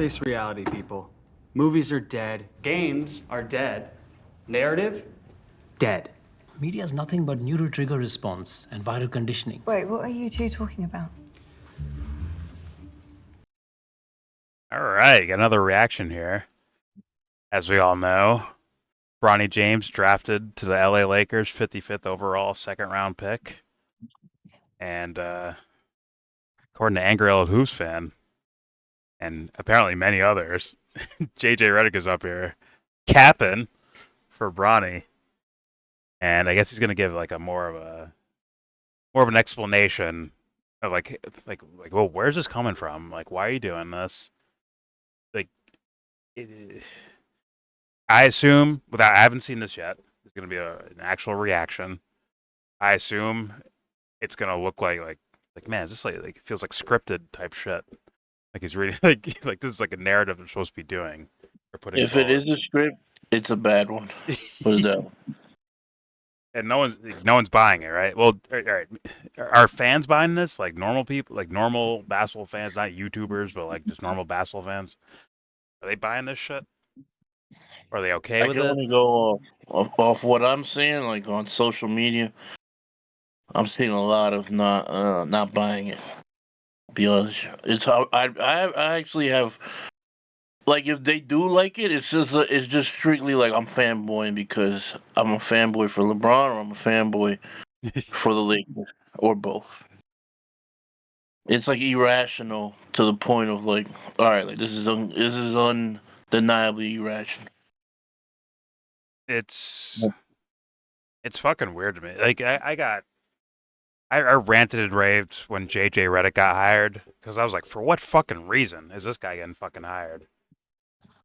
Face reality, people. Movies are dead. Games are dead. Narrative? Dead. Media is nothing but neural trigger response and viral conditioning. Wait, what are you two talking about? All right, got another reaction here. As we all know, Bronny James drafted to the LA Lakers, 55th overall, second round pick. And according to Angry Old Hoops fan, and apparently many others, JJ Redick is up here capping for Bronny. And I guess he's gonna give like a more of an explanation of like well, where's this coming from? Like, why are you doing this? Like, I assume I haven't seen this yet. It's gonna be an actual reaction. I assume it's gonna look like man, is this like it feels like scripted type shit? Like he's reading like this is like a narrative they're supposed to be doing or putting. If it is a script, it's a bad one. Put it down. And no one's buying it, right? Well, all right, are fans buying this? Like normal people, like normal basketball fans, not YouTubers, but like just normal basketball fans. Are they buying this shit? Or are they okay with I can it? only go off what I'm seeing, like on social media. I'm seeing a lot of not buying it. Be honest, it's how I actually have. Like if they do like it, it's just strictly like I'm fanboying because I'm a fanboy for LeBron or I'm a fanboy for the Lakers or both. It's like irrational to the point of like, all right, like this is undeniably irrational. It's fucking weird to me. Like I ranted and raved when JJ Redick got hired because I was like, for what fucking reason is this guy getting fucking hired?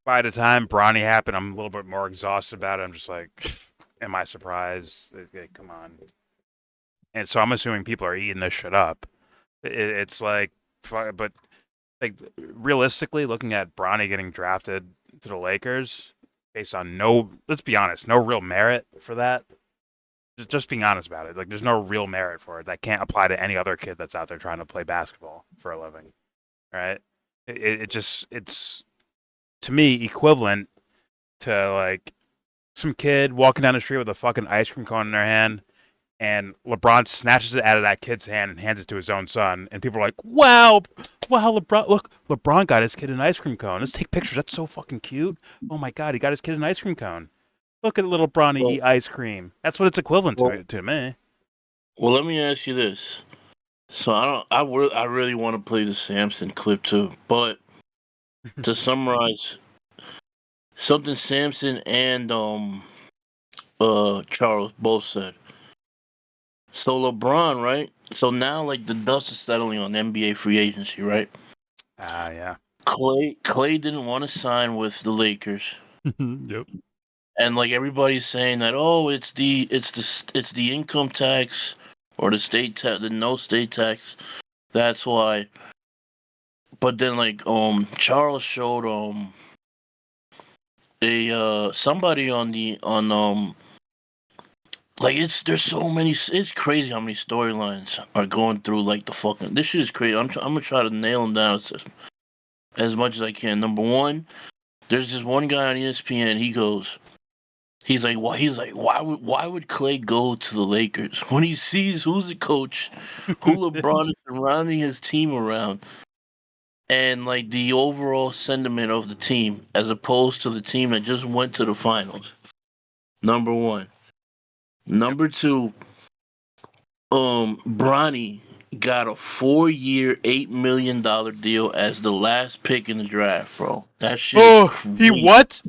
By the time Bronny happened, I'm a little bit more exhausted about it. I'm just like, am I surprised? Okay, come on. And so I'm assuming people are eating this shit up. It's like, but like realistically, looking at Bronny getting drafted to the Lakers based on let's be honest, no real merit for that. Just being honest about it. Like, there's no real merit for it that can't apply to any other kid that's out there trying to play basketball for a living, right? It's to me equivalent to like some kid walking down the street with a fucking ice cream cone in their hand, and LeBron snatches it out of that kid's hand and hands it to his own son, and people are like, "Wow, LeBron! Look, LeBron got his kid an ice cream cone. Let's take pictures. That's so fucking cute. Oh my god, he got his kid an ice cream cone. Look at little Bronny eat ice cream. That's what it's equivalent to me." Well, let me ask you this. So I really want to play the Samson clip too, but to summarize, something Samson and Charles both said. So LeBron, right? So now like the dust is settling on NBA free agency, right? Yeah. Clay didn't want to sign with the Lakers. Yep. And like everybody's saying that, oh, it's the income tax or the no state tax. That's why. But then like Charles showed a somebody on like there's so many, it's crazy how many storylines are going through like the fucking, this shit is crazy. I'm gonna try to nail them down as much as I can. Number one, there's this one guy on ESPN. He's like, why would Clay go to the Lakers when he sees who's the coach, who LeBron is surrounding his team around, and like the overall sentiment of the team as opposed to the team that just went to the finals. Number one. Number two, Bronny got a 4-year, $8 million deal as the last pick in the draft, bro. That shit is crazy. He what?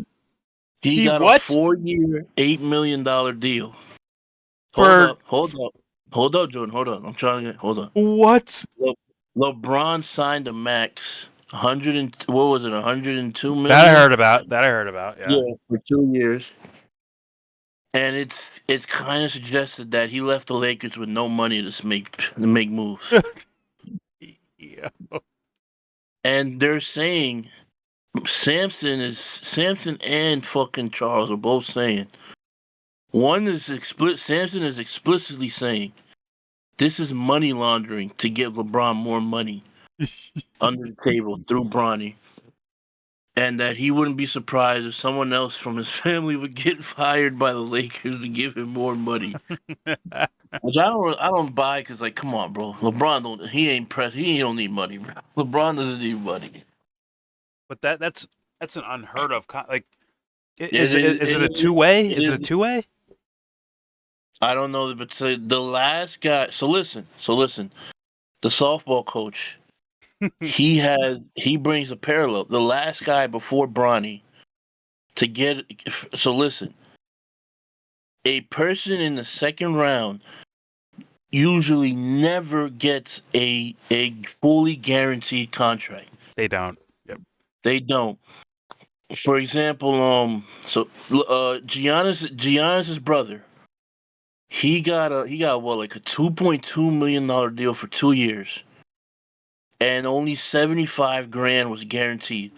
He got a 4-year, $8 million deal. Hold up, Jordan. Hold up. I'm trying to hold up. What? LeBron signed a max 102 million. That I heard about. Yeah. Yeah, for 2 years. And it's kind of suggested that he left the Lakers with no money to make moves. Yeah. And they're saying Samson and fucking Charles are both saying, Samson is explicitly saying this is money laundering to give LeBron more money under the table through Bronny. and that he wouldn't be surprised if someone else from his family would get fired by the Lakers to give him more money. Which I don't buy because like, come on, bro. LeBron don't he don't need money, bro. LeBron doesn't need money. But that's an unheard of like. It is. Is it a two way? It Is it a is. two way? I don't know, but the last guy. So listen. The softball coach. He brings a parallel. The last guy before Bronny to get. So listen. A person in the second round usually never gets a fully guaranteed contract. They don't. Yep. They don't. For example, Giannis's brother, he got what, like a $2.2 million deal for 2 years, and only 75 grand was guaranteed.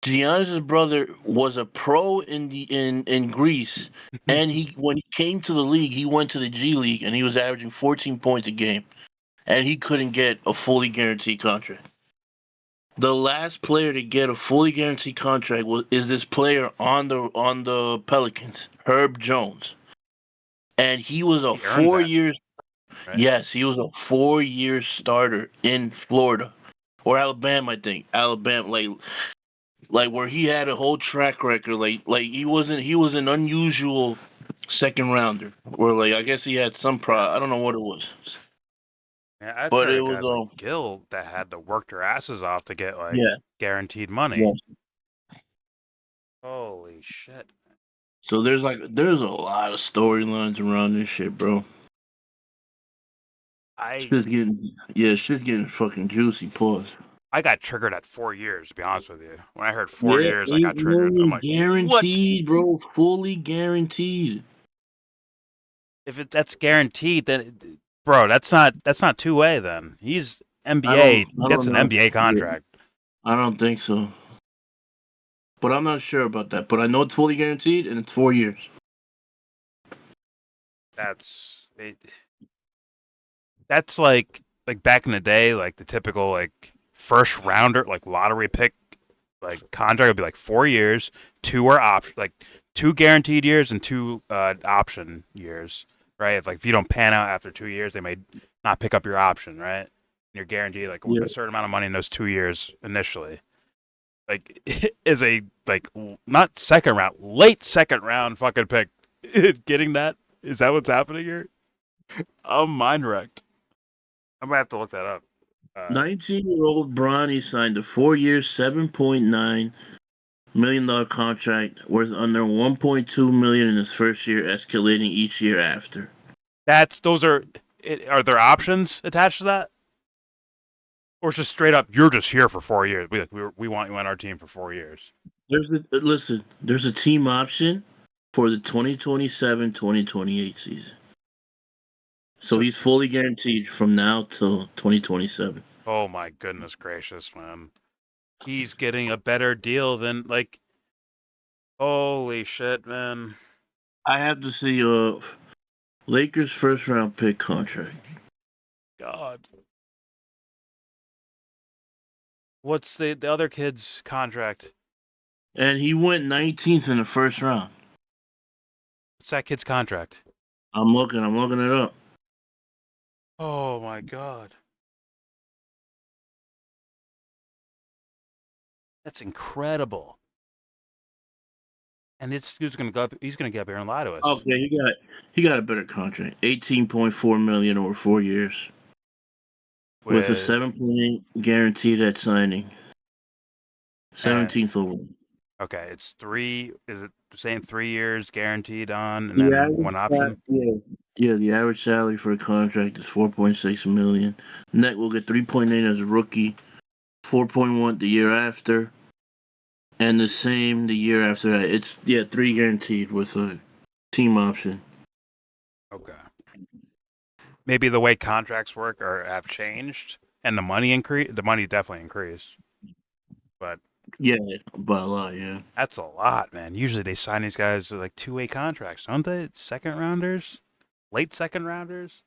Giannis's brother was a pro in Greece, and when he came to the league, he went to the G League, and he was averaging 14 points a game, and he couldn't get a fully guaranteed contract. The last player to get a fully guaranteed contract is this player on the Pelicans, Herb Jones, and he was a He earned four that, years. right? Yes, he was a 4 year starter in Florida or Alabama, I think. Alabama, like where he had a whole track record. Like he was an unusual second rounder. Or like I guess he had some Yeah. I don't know what it was, Yeah, I've but heard it of was guys like Gil that had to work their asses off to get like yeah. guaranteed money. Yeah. Holy shit. So there's a lot of storylines around this shit, bro. I Shit's getting fucking juicy. Pause. I got triggered at 4 years, to be honest with you. When I heard 4 years, I Yeah, got triggered. I'm 8 million like, what? guaranteed, bro. Fully guaranteed. If that's guaranteed, then bro, that's not two way. Then he's NBA I gets don't an know. NBA Yeah, contract. I don't think so. But I'm not sure about that. But I know it's fully guaranteed, and it's 4 years. That's it, that's like back in the day, like the typical like first rounder, like lottery pick, like contract would be like 4 years, two are option, like two guaranteed years and two option years, right? If you don't pan out after 2 years, they may not pick up your option, right? And you're guaranteed like Yeah. a certain amount of money in those 2 years initially. Like is a like not second round, late second round fucking pick. Getting that? Is that what's happening here? I'm mind wrecked. I'm gonna have to look that up. 19-year-old Bronny signed a 4 year, $7.9 million contract worth under 1.2 million in his first year, escalating each year after. Those are there options attached to that, or it's just straight up you're just here for 4 years? We want you on our team for 4 years. There's a team option for the 2027-2028 season. So he's fully guaranteed from now till 2027. Oh my goodness gracious, man! He's getting a better deal than like. Holy shit, man! I have to see Lakers first round pick contract. God, what's the other kid's contract? And he went 19th in the first round. What's that kid's contract? I'm looking it up. Oh my god. That's incredible. And he's gonna go up, he's gonna get up here and lie to us. Okay, he got a better contract. 18.4 million over 4 years. With a 7.8 guaranteed at signing. 17th overall. Okay, it's three. Is it saying 3 years guaranteed on and The then average one option? Yeah, the average salary for a contract is 4.6 million. Net will get 3.8 as a rookie, 4.1 the year after, and the same the year after that. It's 3 guaranteed with a team option. Okay. Maybe the way contracts work or have changed, and the money increase. The money definitely increased, but Yeah, by a lot. Yeah. that's a lot, man. Usually they sign these guys to like two-way contracts, don't they? Second rounders, late second rounders.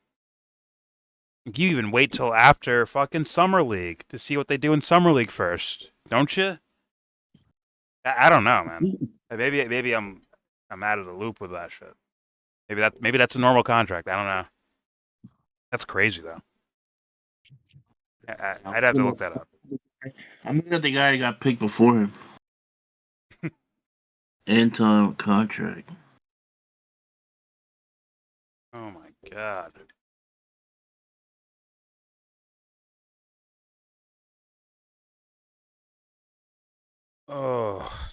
You even wait till after fucking summer league to see what they do in summer league first, don't you? I don't know, man. Maybe I'm out of the loop with that shit. Maybe that's a normal contract. I don't know. That's crazy though. I'd have to look that up. I'm looking at the guy that got picked before him. Anton contract. Oh my god. Oh,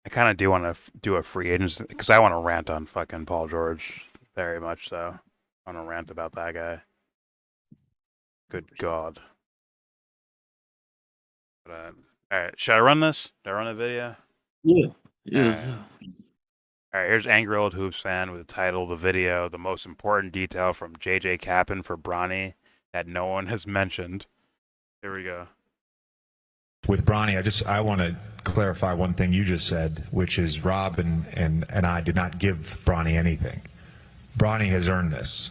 I kind of do want to do a free agency because I want to rant on fucking Paul George very much. So I want to rant about that guy. Good God. But, all right, should I run this? Should I run a video? Yeah. All Yeah. right. All right, here's Angry Old Hoops Fan with the title of the video, the most important detail from JJ Cappin for Bronny that no one has mentioned. Here we go. With Bronny, I want to clarify one thing you just said, which is Rob and I did not give Bronny anything. Bronny has earned this.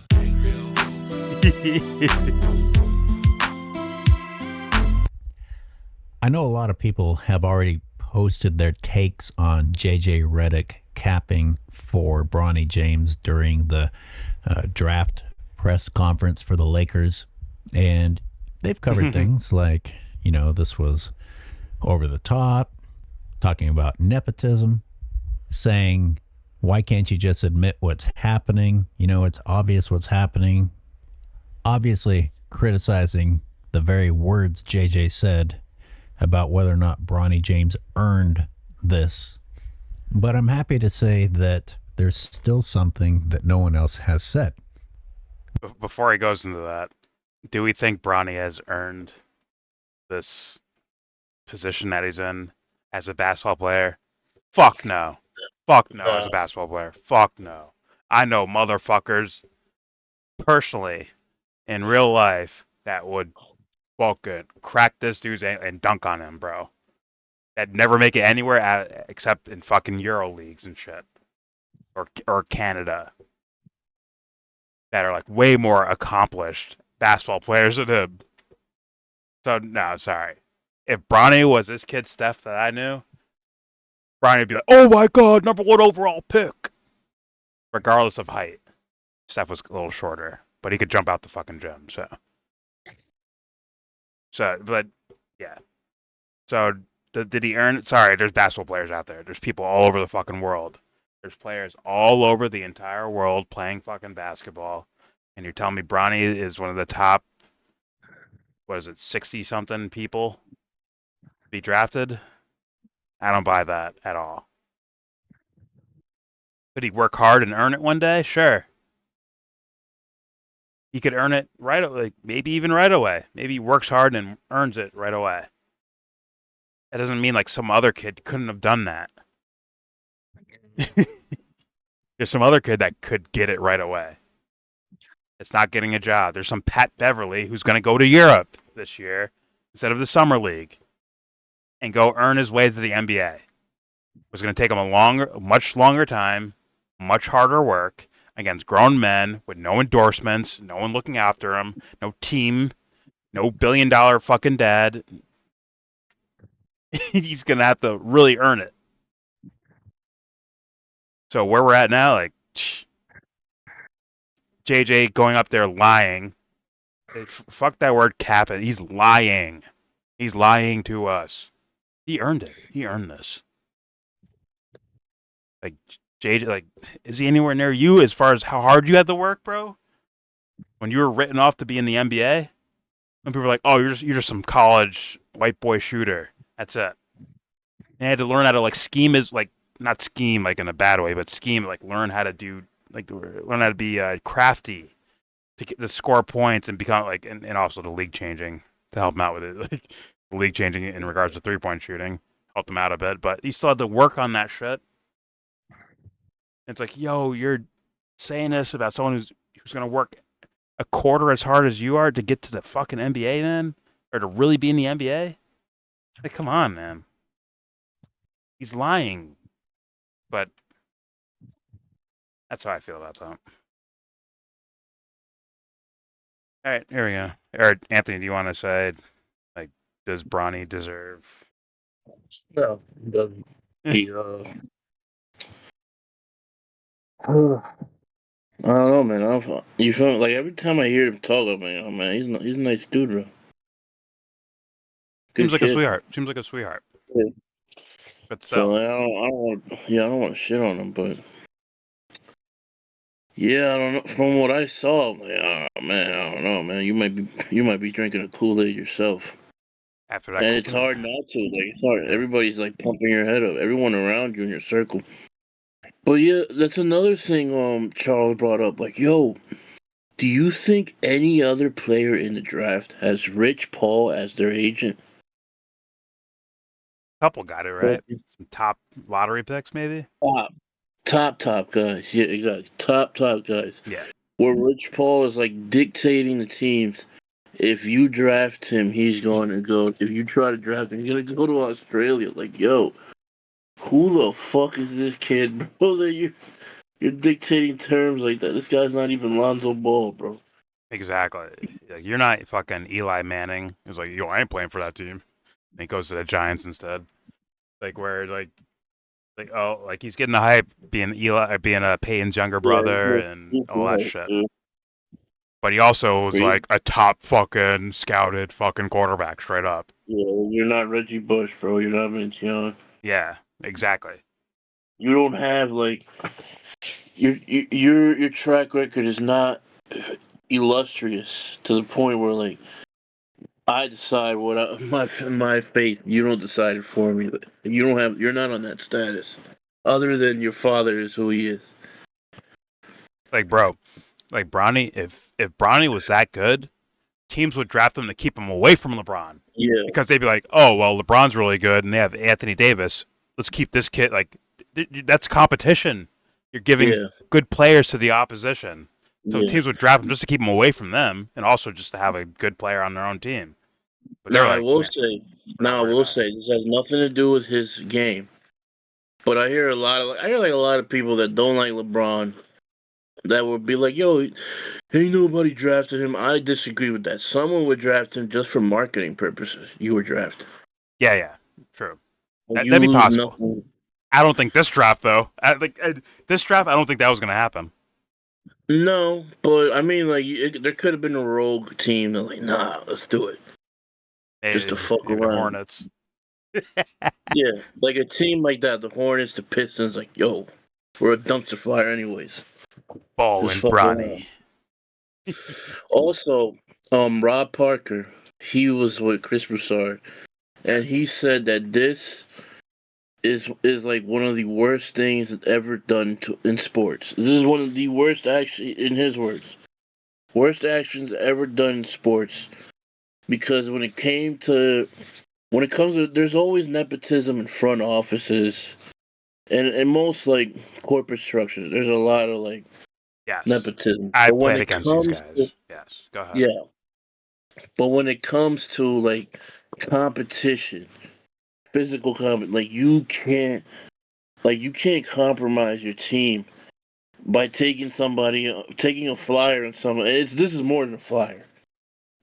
I know a lot of people have already posted their takes on JJ Redick capping for Bronny James during the draft press conference for the Lakers. And they've covered things like, this was over the top, talking about nepotism, saying, why can't you just admit what's happening? It's obvious what's happening. Obviously criticizing the very words JJ said about whether or not Bronny James earned this. But I'm happy to say that there's still something that no one else has said. Before he goes into that, do we think Bronny has earned this position that he's in as a basketball player? Fuck no. Fuck no as a basketball player. Fuck no. I know motherfuckers personally in real life that would fucking crack this dude's and dunk on him, bro. That never make it anywhere except in fucking Euro leagues and shit, or Canada. That are like way more accomplished basketball players than him. So no, sorry. If Bronny was this kid Steph that I knew, Bronny would be like, "Oh my god, #1 overall pick," regardless of height. Steph was a little shorter, but he could jump out the fucking gym. So, but yeah. So did he earn it? Sorry, there's basketball players out there. There's people all over the fucking world. There's players all over the entire world playing fucking basketball. And you're telling me Bronny is one of the top, 60-something people to be drafted? I don't buy that at all. Could he work hard and earn it one day? Sure. He could earn it maybe even right away. Maybe he works hard and earns it right away. That doesn't mean like some other kid couldn't have done that. There's some other kid that could get it right away. It's not getting a job. There's some Pat Beverly who's going to go to Europe this year instead of the summer league and go earn his way to the NBA. It was going to take him a much longer time, much harder work against grown men with no endorsements, no one looking after him, no team, no billion-dollar fucking dad. He's going to have to really earn it. So where we're at now, like, JJ going up there lying. Fuck that word Cappin. He's lying. He's lying to us. He earned it. He earned this. Like, JJ, like, is he anywhere near you as far as how hard you had to work, bro? When you were written off to be in the NBA? When people were like, oh, you're just some college white boy shooter. That's it. And I had to learn how to, like, scheme not scheme, like, in a bad way, but scheme, like, learn how to be crafty to score points and become, like, and also the league changing to help him out with it. Like, the league changing in regards to 3-point shooting helped him out a bit, but he still had to work on that shit. It's like, yo, you're saying this about someone who's going to work a quarter as hard as you are to get to the fucking NBA, man? Or to really be in the NBA? Like, come on, man. He's lying. But that's how I feel about that. All right, here we go. Or Anthony, do you want to say, like, does Bronny deserve? No, he doesn't. He I don't know, man. You feel me? Like every time I hear him talk, I'm like, oh man, he's a nice dude, bro. Seems Good like a kid. sweetheart. Seems like a sweetheart. Yeah. But So still, I don't want to shit on him, but yeah, I don't know. From what I saw, I'm like, oh man, I don't know, man. You might be drinking a Kool-Aid yourself, after that, and it's hard not to. Like it's hard. yeah. Everybody's like pumping your head up. Everyone around you in your circle. But yeah, that's another thing. Charles brought up. Like, yo, do you think any other player in the draft has Rich Paul as their agent? Couple got it right. Some top lottery picks, maybe. Top, top guys. Yeah, exactly. Top guys. Yeah, Where Rich Paul is like dictating the teams. If you draft him, he's going to go. If you try to draft him, he's going to go to Australia. Like, yo, who the fuck is this kid, bro? That you're dictating terms like that. This guy's not even Lonzo Ball, bro. exactly. Like, you're not fucking Eli Manning. He's like, yo, I ain't playing for that team. And he goes to the Giants instead. Like where like oh, like he's getting the hype being Eli or being a Peyton's younger Yeah, brother and he's all that right, shit. dude. But he also was Crazy. like a top fucking scouted fucking quarterback straight up. Yeah, you're not Reggie Bush, bro. You're not Vince Young. Yeah, exactly. You don't have like your track record is not illustrious to the point where like I decide what my fate. You don't decide it for me. You don't have. You're not on that status. Other than your father is who he is. Like bro, like Bronny, if Bronny was that good, teams would draft him to keep him away from LeBron Yeah, because they'd be like, oh well, LeBron's really good and they have Anthony Davis. Let's keep this kid. Like that's competition. You're giving yeah, good players to the opposition. So yeah. teams would draft him just to keep him away from them, and also just to have a good player on their own team. But they're Now I like, will nah, say. we're not Now I worried will about it. say this has nothing to do with his game. But I hear like a lot of people that don't like LeBron that would be like, "Yo, ain't nobody drafted him." I disagree with that. Someone would draft him just for marketing purposes. You were drafted. Yeah, yeah, true. Like, you That'd be lose possible. nothing. I don't think this draft though. This draft, I don't think that was gonna happen. No, but I mean, like, there could have been a rogue team that, like, nah, let's do it just to Maybe, fuck maybe the around. Hornets. Yeah, like a team like that, the Hornets, the Pistons, like, yo, we're a dumpster fire, anyways. Ball Just and fuck around. Bronny. Also, Rob Parker, he was with Chris Broussard, Yeah, and he said that this is like one of the worst things ever done in sports. This is one of the worst, actually, in his words, worst actions ever done in sports. Because when it comes to, there's always nepotism in front offices, and most like corporate structures. There's a lot of like yes. nepotism. I But when played it against these comes to guys. Yes, go ahead. yeah, but when it comes to like competition, physical like you can't compromise your team by taking a flyer on someone. This is more than a flyer.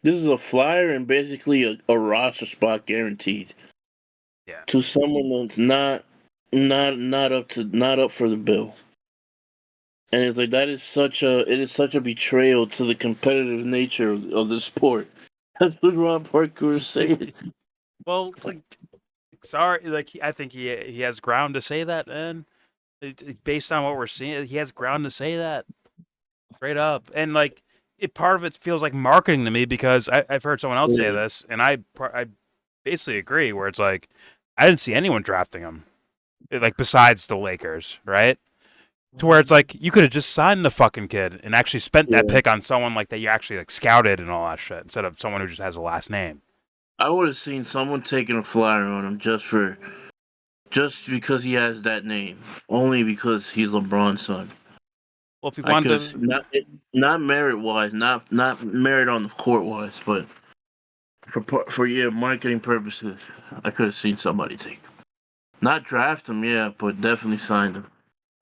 This is a flyer and basically a roster spot guaranteed Yeah. to someone that's not up for the bill. And it's like it is such a betrayal to the competitive nature of the sport. That's what Ron Parker was saying. Well, like, sorry, like I think he has ground to say that, man. Based on what we're seeing, he has ground to say that straight up, and like part of it feels like marketing to me because I've heard someone else say Yeah, this, and I basically agree. Where it's like I didn't see anyone drafting him, like besides the Lakers, right? To where it's like you could have just signed the fucking kid and actually spent that yeah. pick on someone like that you actually like scouted and all that shit instead of someone who just has a last name. I would have seen someone taking a flyer on him just because he has that name, only because he's LeBron's son. Well, if you I wanted could have to, not merit wise, not merit on the court wise, but for yeah marketing purposes, I could have seen somebody take him. Not draft him, yeah, but definitely signed him.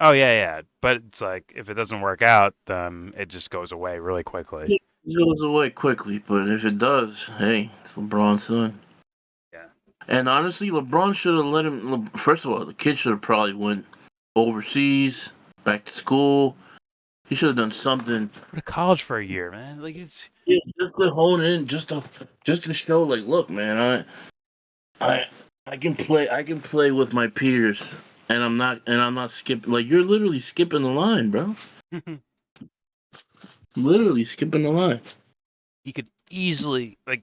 oh yeah, yeah, but it's like if it doesn't work out, it just goes away really quickly. It goes away quickly, but if it does, hey, it's LeBron's son. And honestly, LeBron should have let him. First of all, the kid should have probably went overseas, back to school. He should have done something. Go to college for a year, man. Like it's Yeah, just to hone in, just to show, like, look, man, I I can play. I can play with my peers, and I'm not skipping. Like, you're literally skipping the line, bro. Literally skipping the line. he could easily like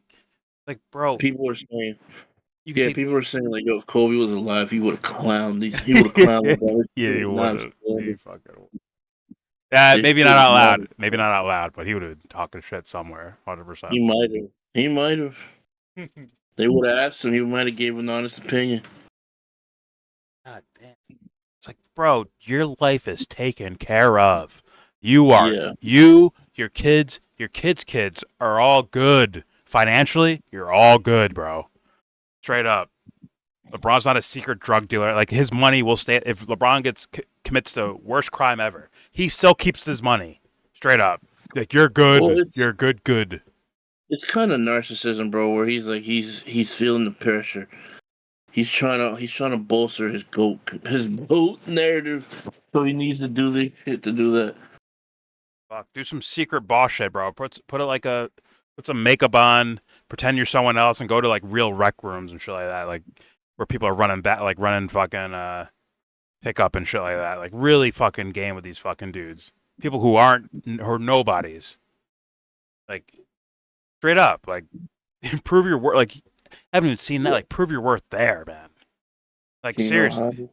bro, People are saying, you could yeah, take people are saying, like, yo, if Kobe was alive, he would have clowned these. He would have clowned LeBron. yeah, He he would would not have. stand He it. fucking. Yeah, This maybe kid not is out not. loud. Maybe not out loud, but he would have been talking shit somewhere, 100%. He might have. He might have. They would have asked him. He might have gave an honest opinion. God damn. It's like, bro, your life is taken care of. You are. Yeah. You, your kids, kids are all good. Financially, you're all good, bro. Straight up. LeBron's not a secret drug dealer. Like, his money will stay. If LeBron commits the worst crime ever, he still keeps his money. Straight up. Like, you're good. Well, You're good. it's kind of narcissism, bro. Where he's like, he's feeling the pressure. He's trying to bolster his goat narrative. So he needs to do this shit to do that. Fuck, do some secret boss shit, bro. Put some makeup on, pretend you're someone else, and go to like real rec rooms and shit like that, like where people are running fucking pickup and shit like that. Like really fucking game with these fucking dudes, people who are nobodies. Like straight up, like prove your worth. Like I haven't even seen that. Like prove your worth there, man. Like seriously.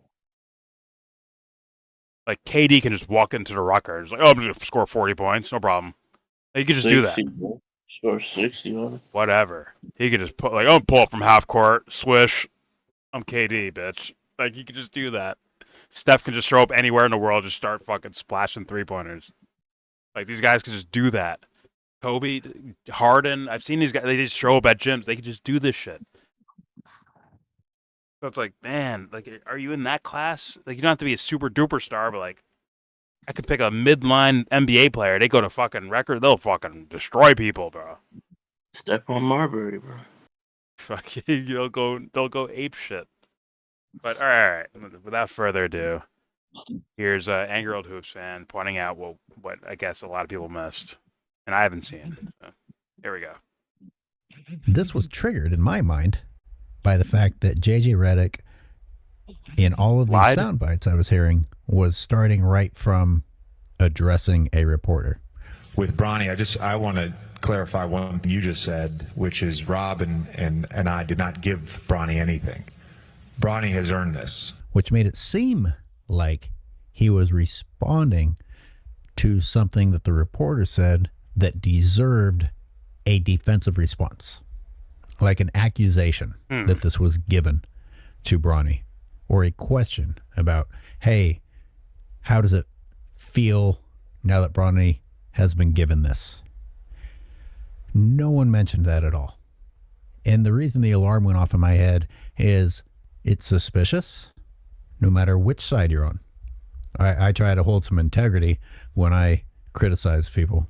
Like KD can just walk into the Rucker. It's like, oh, I'm just gonna score 40 points, no problem. Like, he could just do that. Score 60 on it. Whatever. He could just I'm pull up from half court, swish. I'm KD, bitch. Like he could just do that. Steph can just show up anywhere in the world, just start fucking splashing 3-pointers. Like these guys could just do that. Kobe, Harden, I've seen these guys. They just show up at gyms. They could just do this shit. So it's like, man, like, are you in that class? Like, you don't have to be a super duper star, but like, I could pick a midline NBA player. They go to fucking record, they'll fucking destroy people, bro. Stephon Marbury, bro. Fuck, they'll go ape shit. But all right, without further ado, here's Angry Old Hoops fan pointing out what I guess a lot of people missed, and I haven't seen. So, here we go. This was triggered in my mind by the fact that JJ Redick, in all of these sound bites I was hearing, was starting right from addressing a reporter. With Bronny, I want to clarify one thing you just said, which is Rob and I did not give Bronny anything. Bronny has earned this. Which made it seem like he was responding to something that the reporter said that deserved a defensive response, like an accusation that this was given to Bronny, or a question about, hey, how does it feel now that Bronny has been given this? No one mentioned that at all. And the reason the alarm went off in my head is it's suspicious no matter which side you're on. I try to hold some integrity when I criticize people.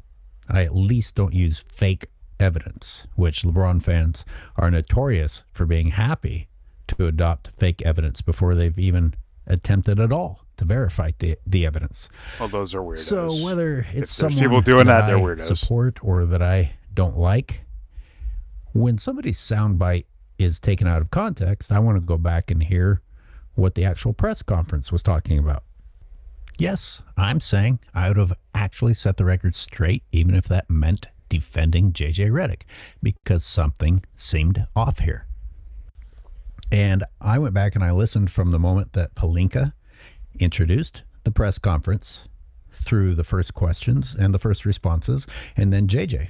I at least don't use fake evidence, which LeBron fans are notorious for being happy to adopt fake evidence before they've even attempted at all to verify the evidence. Well, those are weirdos. So whether it's If there's someone people doing that, they're I weirdos. support or that I don't like, when somebody's soundbite is taken out of context, I want to go back and hear what the actual press conference was talking about. Yes, I'm saying I would have actually set the record straight, even if that meant defending JJ Redick, because something seemed off here. And I went back and I listened from the moment that Pelinka introduced the press conference through the first questions and the first responses, and then JJ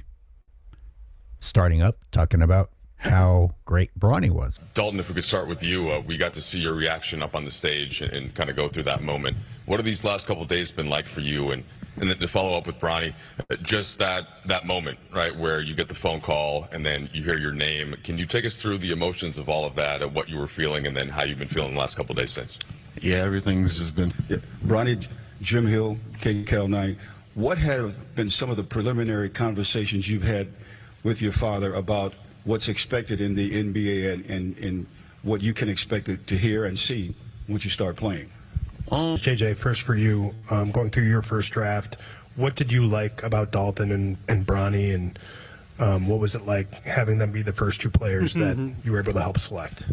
starting up talking about how great Bronny was. Dalton, if we could start with you, we got to see your reaction up on the stage and kind of go through that moment. What have these last couple of days been like for you? And then to follow up with Bronny, just that moment, right, where you get the phone call and then you hear your name. Can you take us through the emotions of all of that and what you were feeling and then how you've been feeling the last couple of days since? Yeah, everything's just been... Yeah. Bronny, Jim Hill, KCAL9, what have been some of the preliminary conversations you've had with your father about what's expected in the NBA and what you can expect to hear and see once you start playing. JJ, first for you, going through your first draft, what did you like about Dalton and Bronny, and what was it like having them be the first two players that you were able to help select?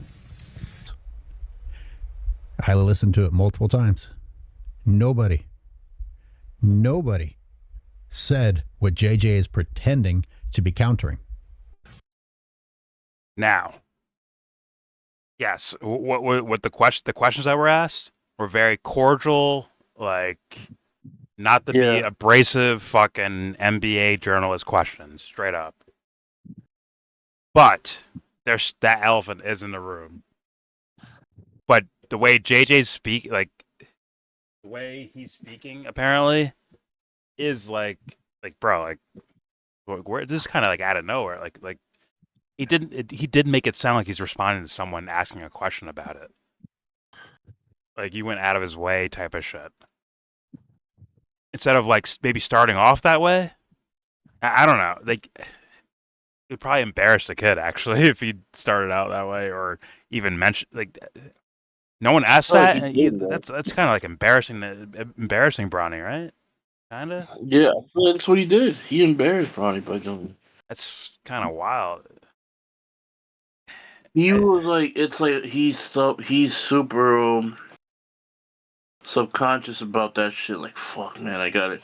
I listened to it multiple times. Nobody said what JJ is pretending to be countering. Now, yes, what the questions that were asked were very cordial, like not to be abrasive fucking NBA journalist questions, straight up. But there's that elephant is in the room. But the way JJ's the way he's speaking apparently is like bro, where this is kind of like out of nowhere, like he did make it sound like he's responding to someone asking a question about it. Like he went out of his way type of shit. Instead of like maybe starting off that way. I don't know. Like it would probably embarrass the kid actually if he started out that way or even mentioned like no one asked that. That's kind of like embarrassing Bronny, right? Kind of. Yeah, that's what he did. He embarrassed Bronny by doing it. That's kind of wild. He was like, it's like he's super subconscious about that shit. Like, fuck, man, I got it.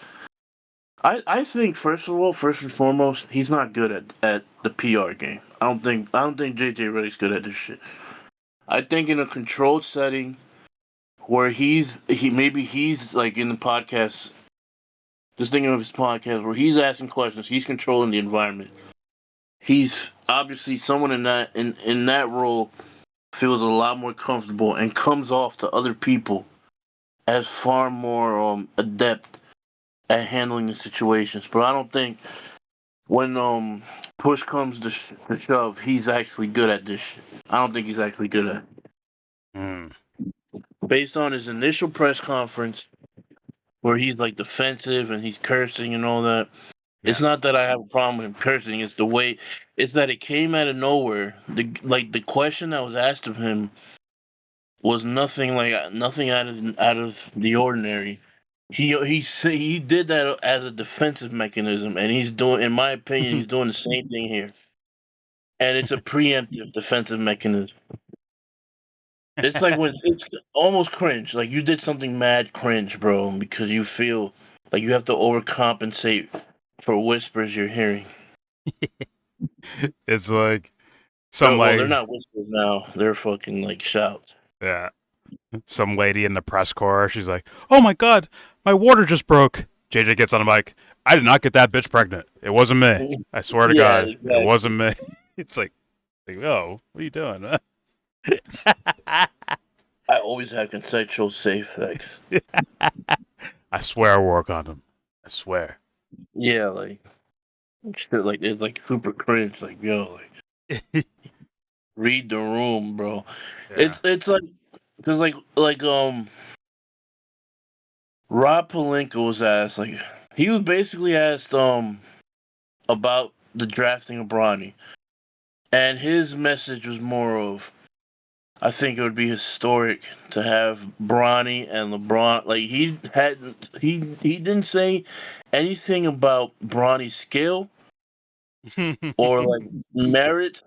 I think first and foremost, he's not good at the PR game. I don't think JJ Redick's good at this shit. I think in a controlled setting where he's like in the podcast, just thinking of his podcast where he's asking questions, he's controlling the environment. He's obviously someone in that role feels a lot more comfortable and comes off to other people as far more adept at handling the situations. But I don't think when push comes to shove, he's actually good at this shit. I don't think he's actually good at it. Based on his initial press conference, where he's like defensive and he's cursing and all that. Yeah. It's not that I have a problem with him cursing. It's the way. It's that it came out of nowhere. The question that was asked of him was nothing out of the ordinary. He did that as a defensive mechanism, and he's doing, in my opinion, he's doing the same thing here. And it's a preemptive defensive mechanism. It's like when it's almost cringe. Like you did something mad cringe, bro, because you feel like you have to overcompensate for whispers you're hearing. It's like they're not whispers now. They're fucking like shouts. Yeah. Some lady in the press corps, she's like, "Oh my god, my water just broke." JJ gets on the mic. "I did not get that bitch pregnant. It wasn't me. I swear to God, exactly. It wasn't me." It's like, oh, what are you doing, man? I always have consensual safe sex. I swear I wore a condom. I swear. Yeah, like shit, like it's like super cringe. Like yo, like read the room, bro. Yeah. It's like because like Rob Pelinka was asked, like he was basically asked about the drafting of Bronny, and his message was more of, I think it would be historic to have Bronny and LeBron. Like he didn't say anything about Bronny's skill or like merit,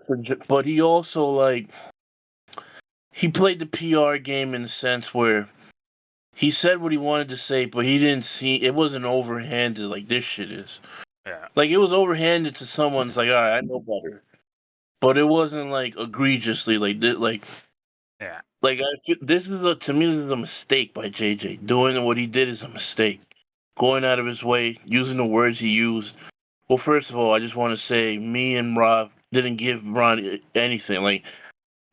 but he also like he played the PR game in the sense where he said what he wanted to say, but he didn't see it wasn't overhanded like this shit is. Yeah. Like it was overhanded to someone's like, all right, I know better, but it wasn't like egregiously like this. Like, yeah, like this is to me this is a mistake by JJ. Doing what he did is a mistake. Going out of his way, using the words he used. Well, first of all, I just want to say me and Rob didn't give Ron anything. Like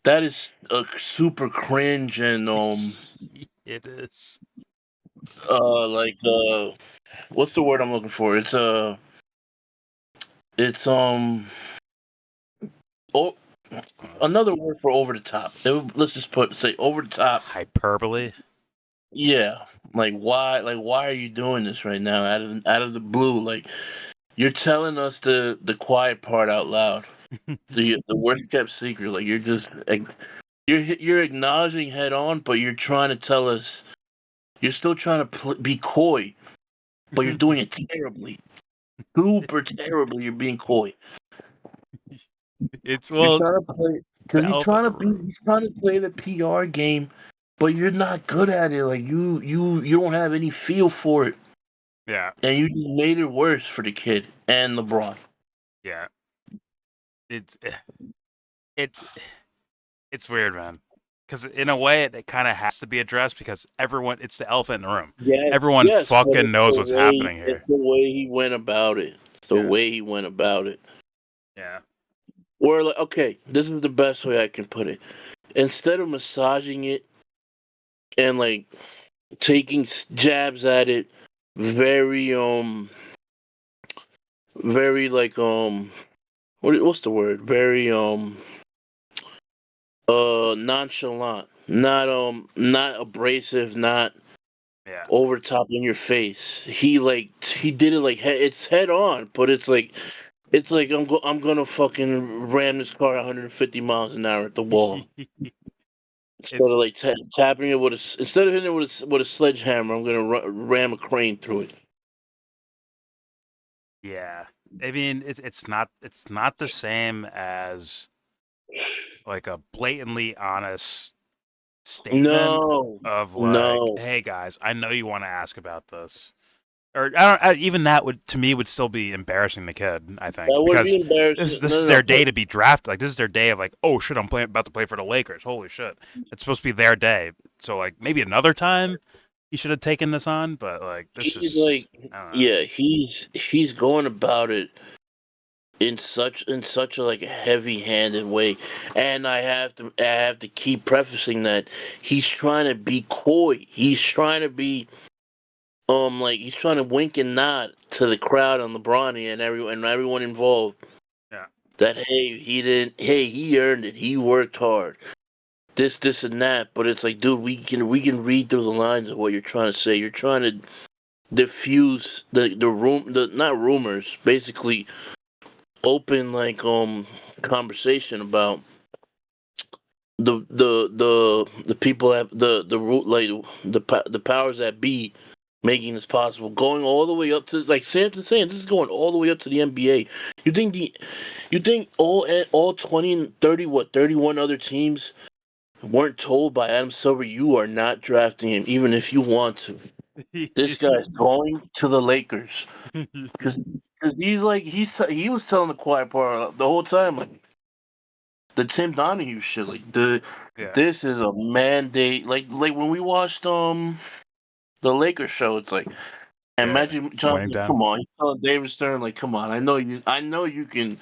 that is a super cringe and it is. What's the word I'm looking for? It's another word for over the top. Let's just say over the top. Hyperbole. Yeah, like why are you doing this right now out of the blue? Like you're telling us the quiet part out loud, the worst kept secret. Like you're just you're acknowledging head on, but you're trying to tell us you're still trying to be coy, but you're doing it terribly, super terribly. You're being coy. It's You're well, trying to play it's the because elephant in the room. he's trying to play the PR game, but you're not good at it. Like you don't have any feel for it, Yeah, and you just made it worse for the kid and LeBron. yeah. It's it it's weird, man. Because in a way, it kind of has to be addressed because everyone, it's the elephant in the room. Everyone Yes, but fucking knows what's happening it's here. the way he went about it. It's the Yeah, way he went about it. yeah, Or like, okay, this is the best way I can put it. Instead of massaging it and like taking jabs at it, very very like what's the word? Very nonchalant, not abrasive, not yeah. over top in your face. He did it like it's head on, but it's like I'm gonna fucking ram this car 150 miles an hour at the wall. Instead It's of like tapping it with instead of hitting it with a sledgehammer, I'm gonna ram a crane through it. yeah. I mean, it's not the same as like a blatantly honest statement No, of like, no, "Hey guys, I know you want to ask about this." Or I don't even that would to me would still be embarrassing the kid. I think that would be because embarrassing. this No, is no, no. their day to be drafted. Like this is their day of like, oh shit, I'm about to play for the Lakers. Holy shit, it's supposed to be their day. So like maybe another time he should have taken this on, but like this He's is like, I don't know. yeah, he's going about it in such a like heavy-handed way, and I have to keep prefacing that he's trying to be coy. He's trying to be like he's trying to wink and nod to the crowd on the Bronny and everyone involved Yeah, that hey he earned it. He worked hard. This and that, but it's like, dude, we can read through the lines of what you're trying to say. You're trying to diffuse the not rumors, basically open like conversation about the people that the root like the powers that be making this possible, going all the way up to like Samson saying this is going all the way up to the NBA. You think all 20 and 30 31 other teams weren't told by Adam Silver you are not drafting him even if you want to. This guy's going to the Lakers because he's like he was telling the quiet part the whole time like the Tim Donahue shit like yeah, this is a mandate like when we watched the Lakers show it's like and yeah. Magic Winning Johnson time. come on he's telling David Stern like come on I know you can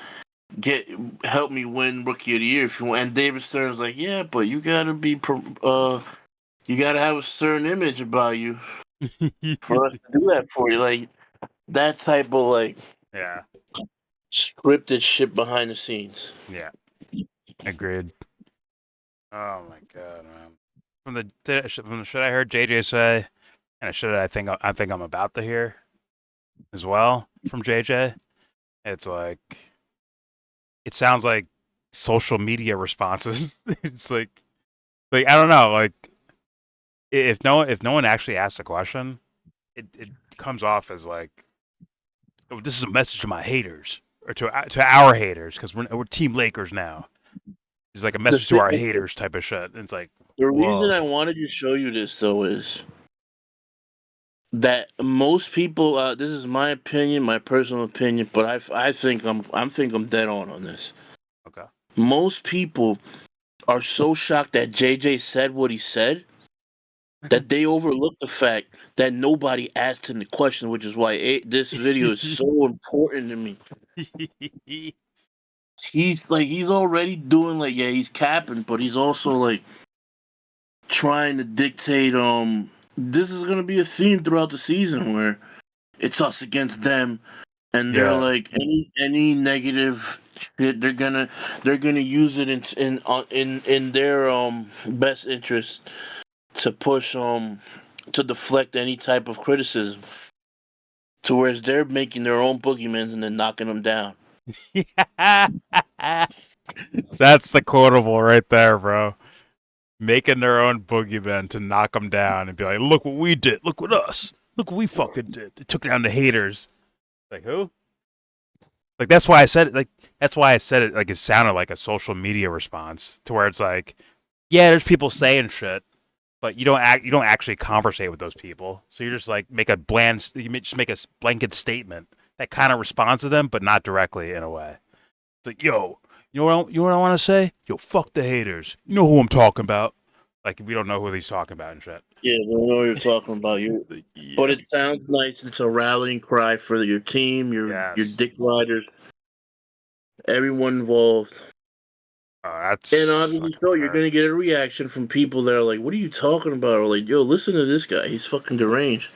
get help me win Rookie of the Year if you want and David Stern's like yeah but you gotta be you gotta have a certain image about you for us to do that for you like that type of like Yeah, scripted shit behind the scenes. yeah. Agreed. Oh my god, man. From the shit I heard JJ say, and a shit I think I'm about to hear as well from JJ. It's like it sounds like social media responses. It's like I don't know, like if no one actually asks a question, it comes off as like oh, this is a message to my haters or to our haters because we're Team Lakers now. It's like a The message to our thing, haters type of shit. And it's like the reason whoa, I wanted to show you this though is that most people. This is my opinion, my personal opinion, but I think I'm dead on this. okay, Most people are so shocked that JJ said what he said that they overlook the fact that nobody asked him the question, which is why this video is so important to me. He's already doing like yeah he's capping, but he's also like trying to dictate this is gonna be a theme throughout the season where it's us against them and they're yeah. like any negative shit they're gonna use it in their best interest to push to deflect any type of criticism to whereas they're making their own boogeymen and then knocking them down. That's the quotable right there, bro. making their own boogeyman to knock them down and be like, look what we did. Look what us. Look what we fucking did. It took down the haters. Like, who? Like, that's why I said it. Like, that's why I said it. Like, it sounded like a social media response to where it's like, yeah, there's people saying shit, but you don't actually conversate with those people. So you're just like just make a blanket statement that kind of responds to them, but not directly in a way. It's like, yo, you know what I want to say? Yo, fuck the haters. You know who I'm talking about? Like, we don't know who he's talking about and shit. Yeah, we know what you're talking about. But it sounds nice. It's a rallying cry for your team, your dick riders, everyone involved. That's and obviously, so you're gonna get a reaction from people that are like, "What are you talking about?" Or like, "Yo, listen to this guy. He's fucking deranged."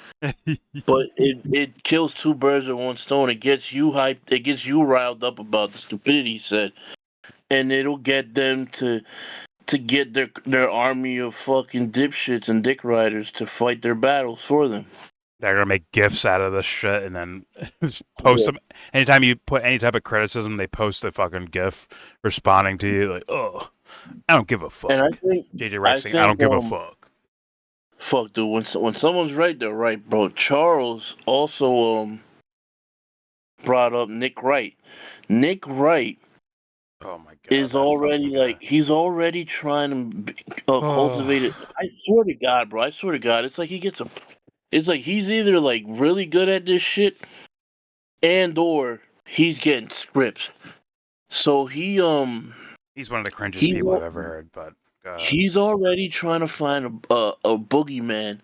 But it kills two birds with one stone. It gets you hyped. It gets you riled up about the stupidity he said, and it'll get them to get their army of fucking dipshits and dick riders to fight their battles for them. They're gonna make gifs out of this shit and then post them. Anytime you put any type of criticism, they post a fucking gif responding to you like, "Oh, I don't give a fuck." And I think JJ Rex saying, "I don't give a fuck." Fuck, dude. When someone's right, they're right, bro. Charles also brought up Nick Wright. Nick Wright. Oh my god, is already like he's already trying to cultivate it. I swear to God, bro. I swear to God, it's like he gets a. It's like he's either like really good at this shit, and or he's getting scripts. So he's one of the cringiest people I've ever heard. But he's already trying to find a boogeyman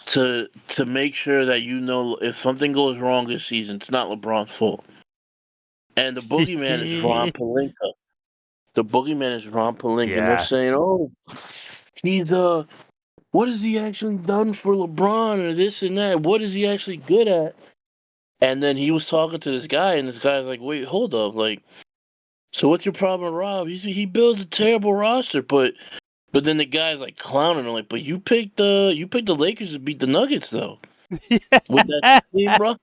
to make sure that if something goes wrong this season, it's not LeBron's fault. And the boogeyman is Ron Pelinka. The boogeyman is Ron Pelinka. And they're saying, "Oh, he's what has he actually done for LeBron or this and that? What is he actually good at?" And then he was talking to this guy, and this guy's like, "Wait, hold up, like, so what's your problem, Rob? He builds a terrible roster, but then the guy's like clowning him, like, but you picked the Lakers to beat the Nuggets though, with that team, bro."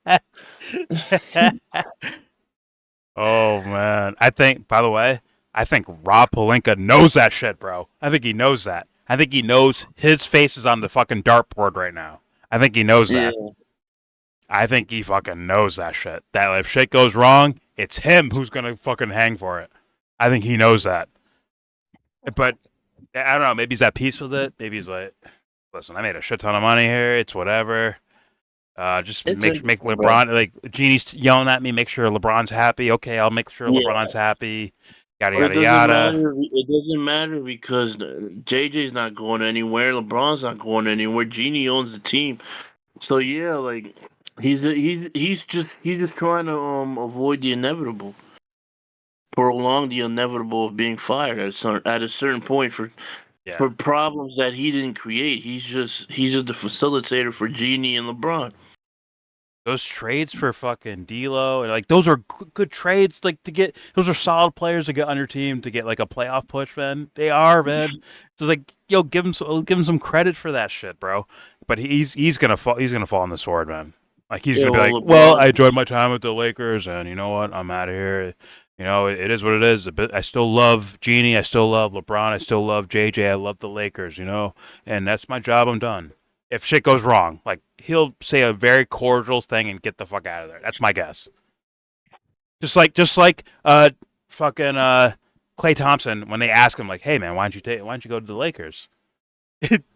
Oh man, by the way, I think Rob Pelinka knows that shit, bro. I think he knows that. I think he knows his face is on the fucking dartboard right now. I think he knows that. I think he fucking knows that shit. That if shit goes wrong, it's him who's gonna fucking hang for it. I think he knows that. But I don't know. Maybe he's at peace with it. Maybe he's like, listen, I made a shit ton of money here. It's whatever. Just make LeBron, like, Genie's yelling at me, make sure LeBron's happy. Okay, I'll make sure LeBron's happy. Yada, yada, yada. It doesn't matter because JJ's not going anywhere. LeBron's not going anywhere. Genie owns the team. So yeah, like he's just trying to avoid the inevitable, prolong the inevitable of being fired at a certain point for problems that he didn't create. He's just the facilitator for Genie and LeBron. Those trades for fucking D'Lo, and like those are good trades. Like to get those are solid players to get on your team to get like a playoff push, man. They are, man. It's like, yo, give him some credit for that shit, bro. But he's gonna fall. He's gonna fall on the sword, man. Like he's gonna be like, LeBron, well, I enjoyed my time with the Lakers, and you know what? I'm out of here. You know, it is what it is. I still love Genie. I still love LeBron. I still love JJ. I love the Lakers. You know, and that's my job. I'm done. If shit goes wrong, like he'll say a very cordial thing and get the fuck out of there. That's my guess. Just like fucking Klay Thompson, when they ask him like, "Hey man, why don't you go to the Lakers?"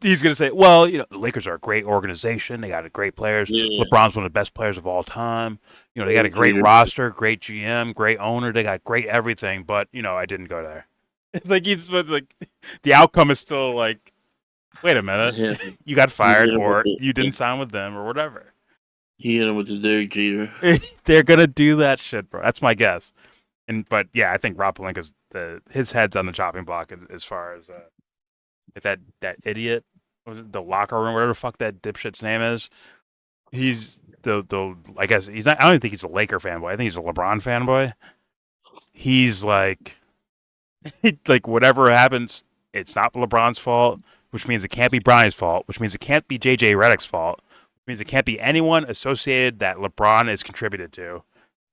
He's gonna say, "Well, you know, the Lakers are a great organization. They got great players. Yeah. LeBron's one of the best players of all time. You know, they got a great roster, great GM, great owner. They got great everything. But you know, I didn't go there." Like he's like, the outcome is still like, wait a minute, you got fired, or you didn't sign with them, or whatever. He hit him with the Derek Jeter. They're gonna do that shit, bro. That's my guess. But yeah, I think Rob Pelinka's his head's on the chopping block as far as if that idiot, was it the locker room, whatever the fuck that dipshit's name is. He's the I guess he's not. I don't even think he's a Laker fanboy. I think he's a LeBron fanboy. He's like, like whatever happens, it's not LeBron's fault. Which means it can't be Bronny's fault, which means it can't be JJ Redick's fault, which means it can't be anyone associated that LeBron has contributed to.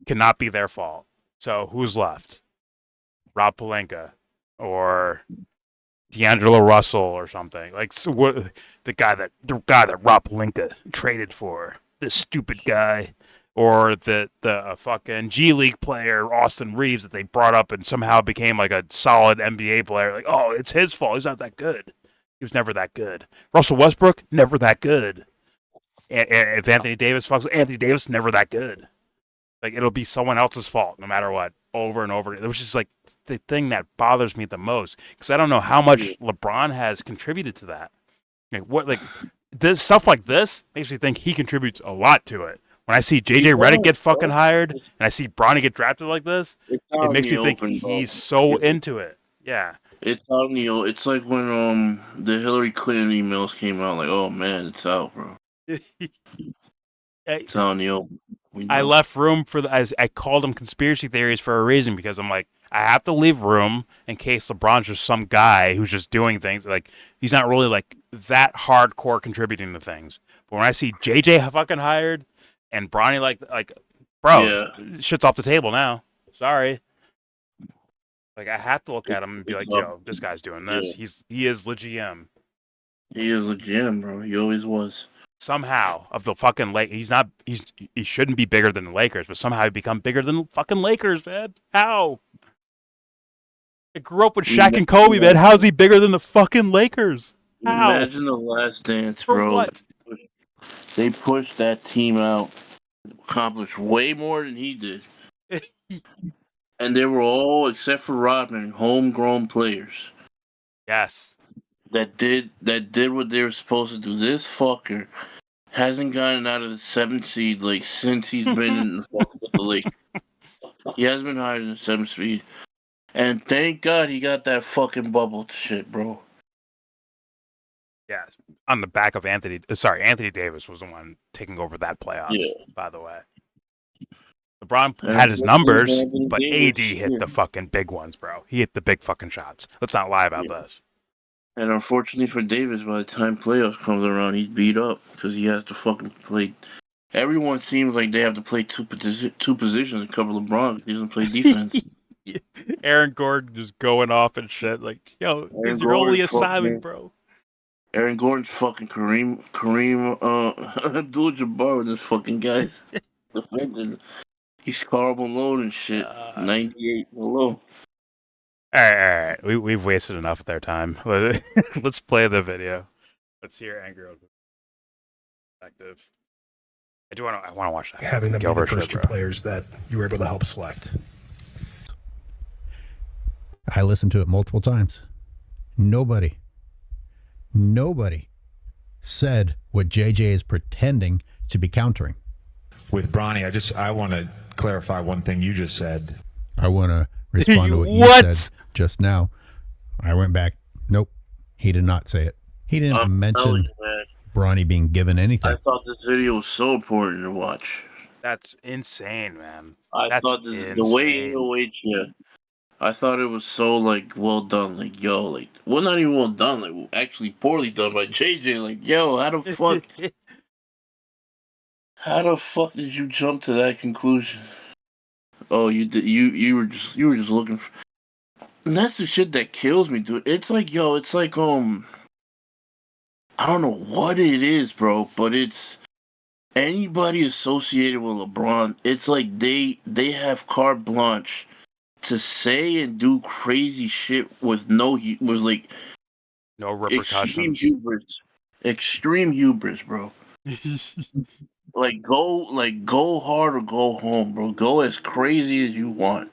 Cannot be their fault. So who's left? Rob Pelinka or D'Angelo Russell or something. Like the guy that Rob Pelinka traded for. This stupid guy. Or the fucking G League player Austin Reeves that they brought up and somehow became like a solid NBA player. Like, oh, it's his fault. He's not that good. He was never that good. Russell Westbrook, never that good. If Anthony Davis fucks, Anthony Davis, never that good. Like, it'll be someone else's fault no matter what, over and over. It was just like the thing that bothers me the most because I don't know how much LeBron has contributed to that. Like this stuff like this makes me think he contributes a lot to it. When I see JJ Redick get fucking hired and I see Bronny get drafted like this, it makes me think he's so into it. Yeah. It's out in the open. It's like when the Hillary Clinton emails came out. Like, oh man, it's out, bro. It's out in the open. I left room for I called them conspiracy theories for a reason because I'm like, I have to leave room in case LeBron's just some guy who's just doing things. Like, he's not really like that hardcore contributing to things. But when I see JJ fucking hired and Bronny like bro, shit's off the table now. Sorry. Like, I have to look at him and be like, yo, this guy's doing this. Yeah. He is the GM. He is a GM, bro. He always was. Somehow of the fucking he shouldn't be bigger than the Lakers, but somehow he become bigger than the fucking Lakers, man. How? I grew up with Shaq and Kobe, man. How's he bigger than the fucking Lakers? How? Imagine The Last Dance, bro. For what? They pushed that team out, accomplished way more than he did. And they were all, except for Rodman, homegrown players. Yes. That did what they were supposed to do. This fucker hasn't gotten out of the 7th seed like since he's been in the league. He hasn't been higher than the 7th seed. And thank God he got that fucking bubble shit, bro. Yeah. On the back of Anthony Davis was the one taking over that playoffs, by the way. LeBron had his numbers, but AD hit the fucking big ones, bro. He hit the big fucking shots. Let's not lie about this. And unfortunately for Davis, by the time playoffs comes around, he's beat up because he has to fucking play. Everyone seems like they have to play two positions to cover LeBron. He doesn't play defense. Aaron Gordon just going off and shit. Like, yo, it's your only assignment, bro. Aaron Gordon's fucking Kareem Abdul-Jabbar with this fucking guy defending. He's Karl Malone and shit. 98 Malone. All right. We've wasted enough of their time. Let's play the video. Let's hear Angry Old perspectives. I want to watch that. Having them be the first two players that you were able to help select. I listened to it multiple times. Nobody said what JJ is pretending to be countering. With Bronny, I want to clarify one thing you just said. I want to respond to what you said just now. I went back. Nope. He did not say it. He didn't mention Bronny being given anything. I thought this video was so important to watch. That's insane, man. I thought the way I thought it was so like well done, like yo, like well not even well done, like actually poorly done by JJ. Like yo, how the fuck did you jump to that conclusion? Oh, you were just looking for. And that's the shit that kills me, dude. It's like I don't know what it is, bro, but it's anybody associated with LeBron. It's like they have carte blanche to say and do crazy shit with no repercussions. Extreme hubris, bro. go hard or go home, bro. Go as crazy as you want.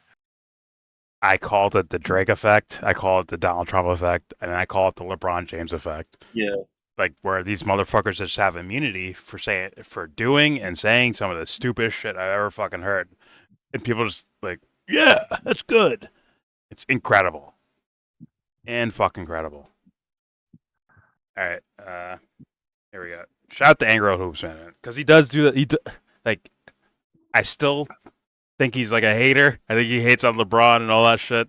I called it the Drake effect. I call it the Donald Trump effect, and I call it the LeBron James effect. Yeah. Like where these motherfuckers just have immunity for doing and saying some of the stupidest shit I've ever fucking heard, and people just like, yeah, that's good. It's incredible, and fucking incredible. All right, here we go. Shout out to Angro Hoops, man, because he does do that. I still think he's like a hater. I think he hates on LeBron and all that shit,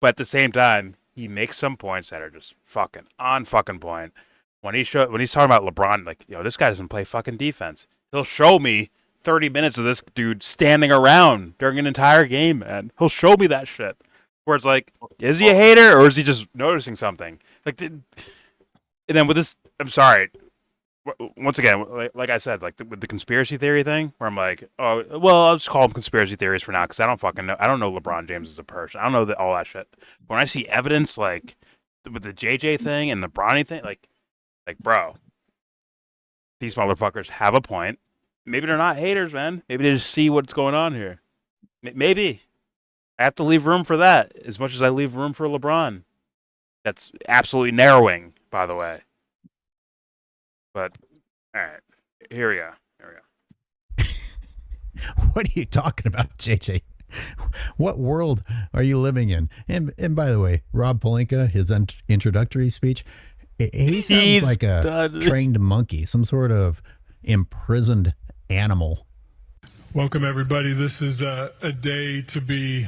but at the same time, he makes some points that are just fucking on fucking point. When he's talking about LeBron, like, yo, this guy doesn't play fucking defense. He'll show me 30 minutes of this dude standing around during an entire game, man. He'll show me that shit. where it's like, is he a hater or is he just noticing something? Like, and then with this, I'm sorry. Once again, like I said, like with the conspiracy theory thing, where I'm like, oh, well, I'll just call them conspiracy theories for now because I don't fucking know. I don't know LeBron James as a person. I don't know all that shit. When I see evidence like with the JJ thing and the Bronny thing, like, bro, these motherfuckers have a point. Maybe they're not haters, man. Maybe they just see what's going on here. Maybe I have to leave room for that as much as I leave room for LeBron. That's absolutely narrowing, by the way. But all right, here we go. What are you talking about, JJ? What world are you living in? And by the way, Rob Pelinka, his introductory speech, he sounds like a trained monkey, some sort of imprisoned animal. Welcome, everybody. This is a day to be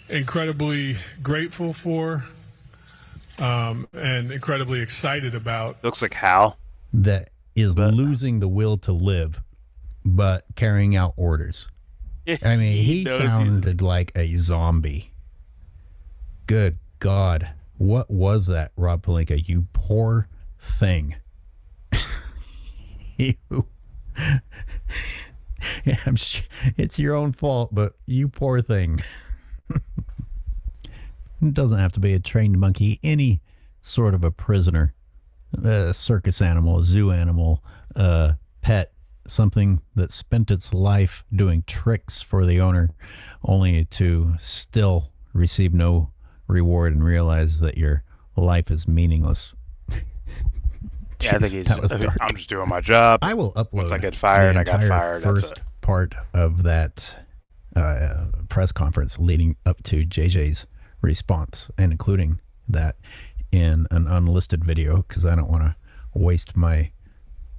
incredibly grateful for and incredibly excited about. Looks like Hal. That is losing the will to live, but carrying out orders. I mean, he sounded like a zombie. Good God. What was that, Rob Pelinka? You poor thing. You. Yeah, it's your own fault, but you poor thing. It doesn't have to be a trained monkey. Any sort of a prisoner, a circus animal, a zoo animal, a pet, something that spent its life doing tricks for the owner only to still receive no reward and realize that your life is meaningless. Yeah, I think I'm just doing my job. I will upload. Once I get fired, I got fired. First That's it. part of that press conference leading up to JJ's response, and including that in an unlisted video because I don't want to waste my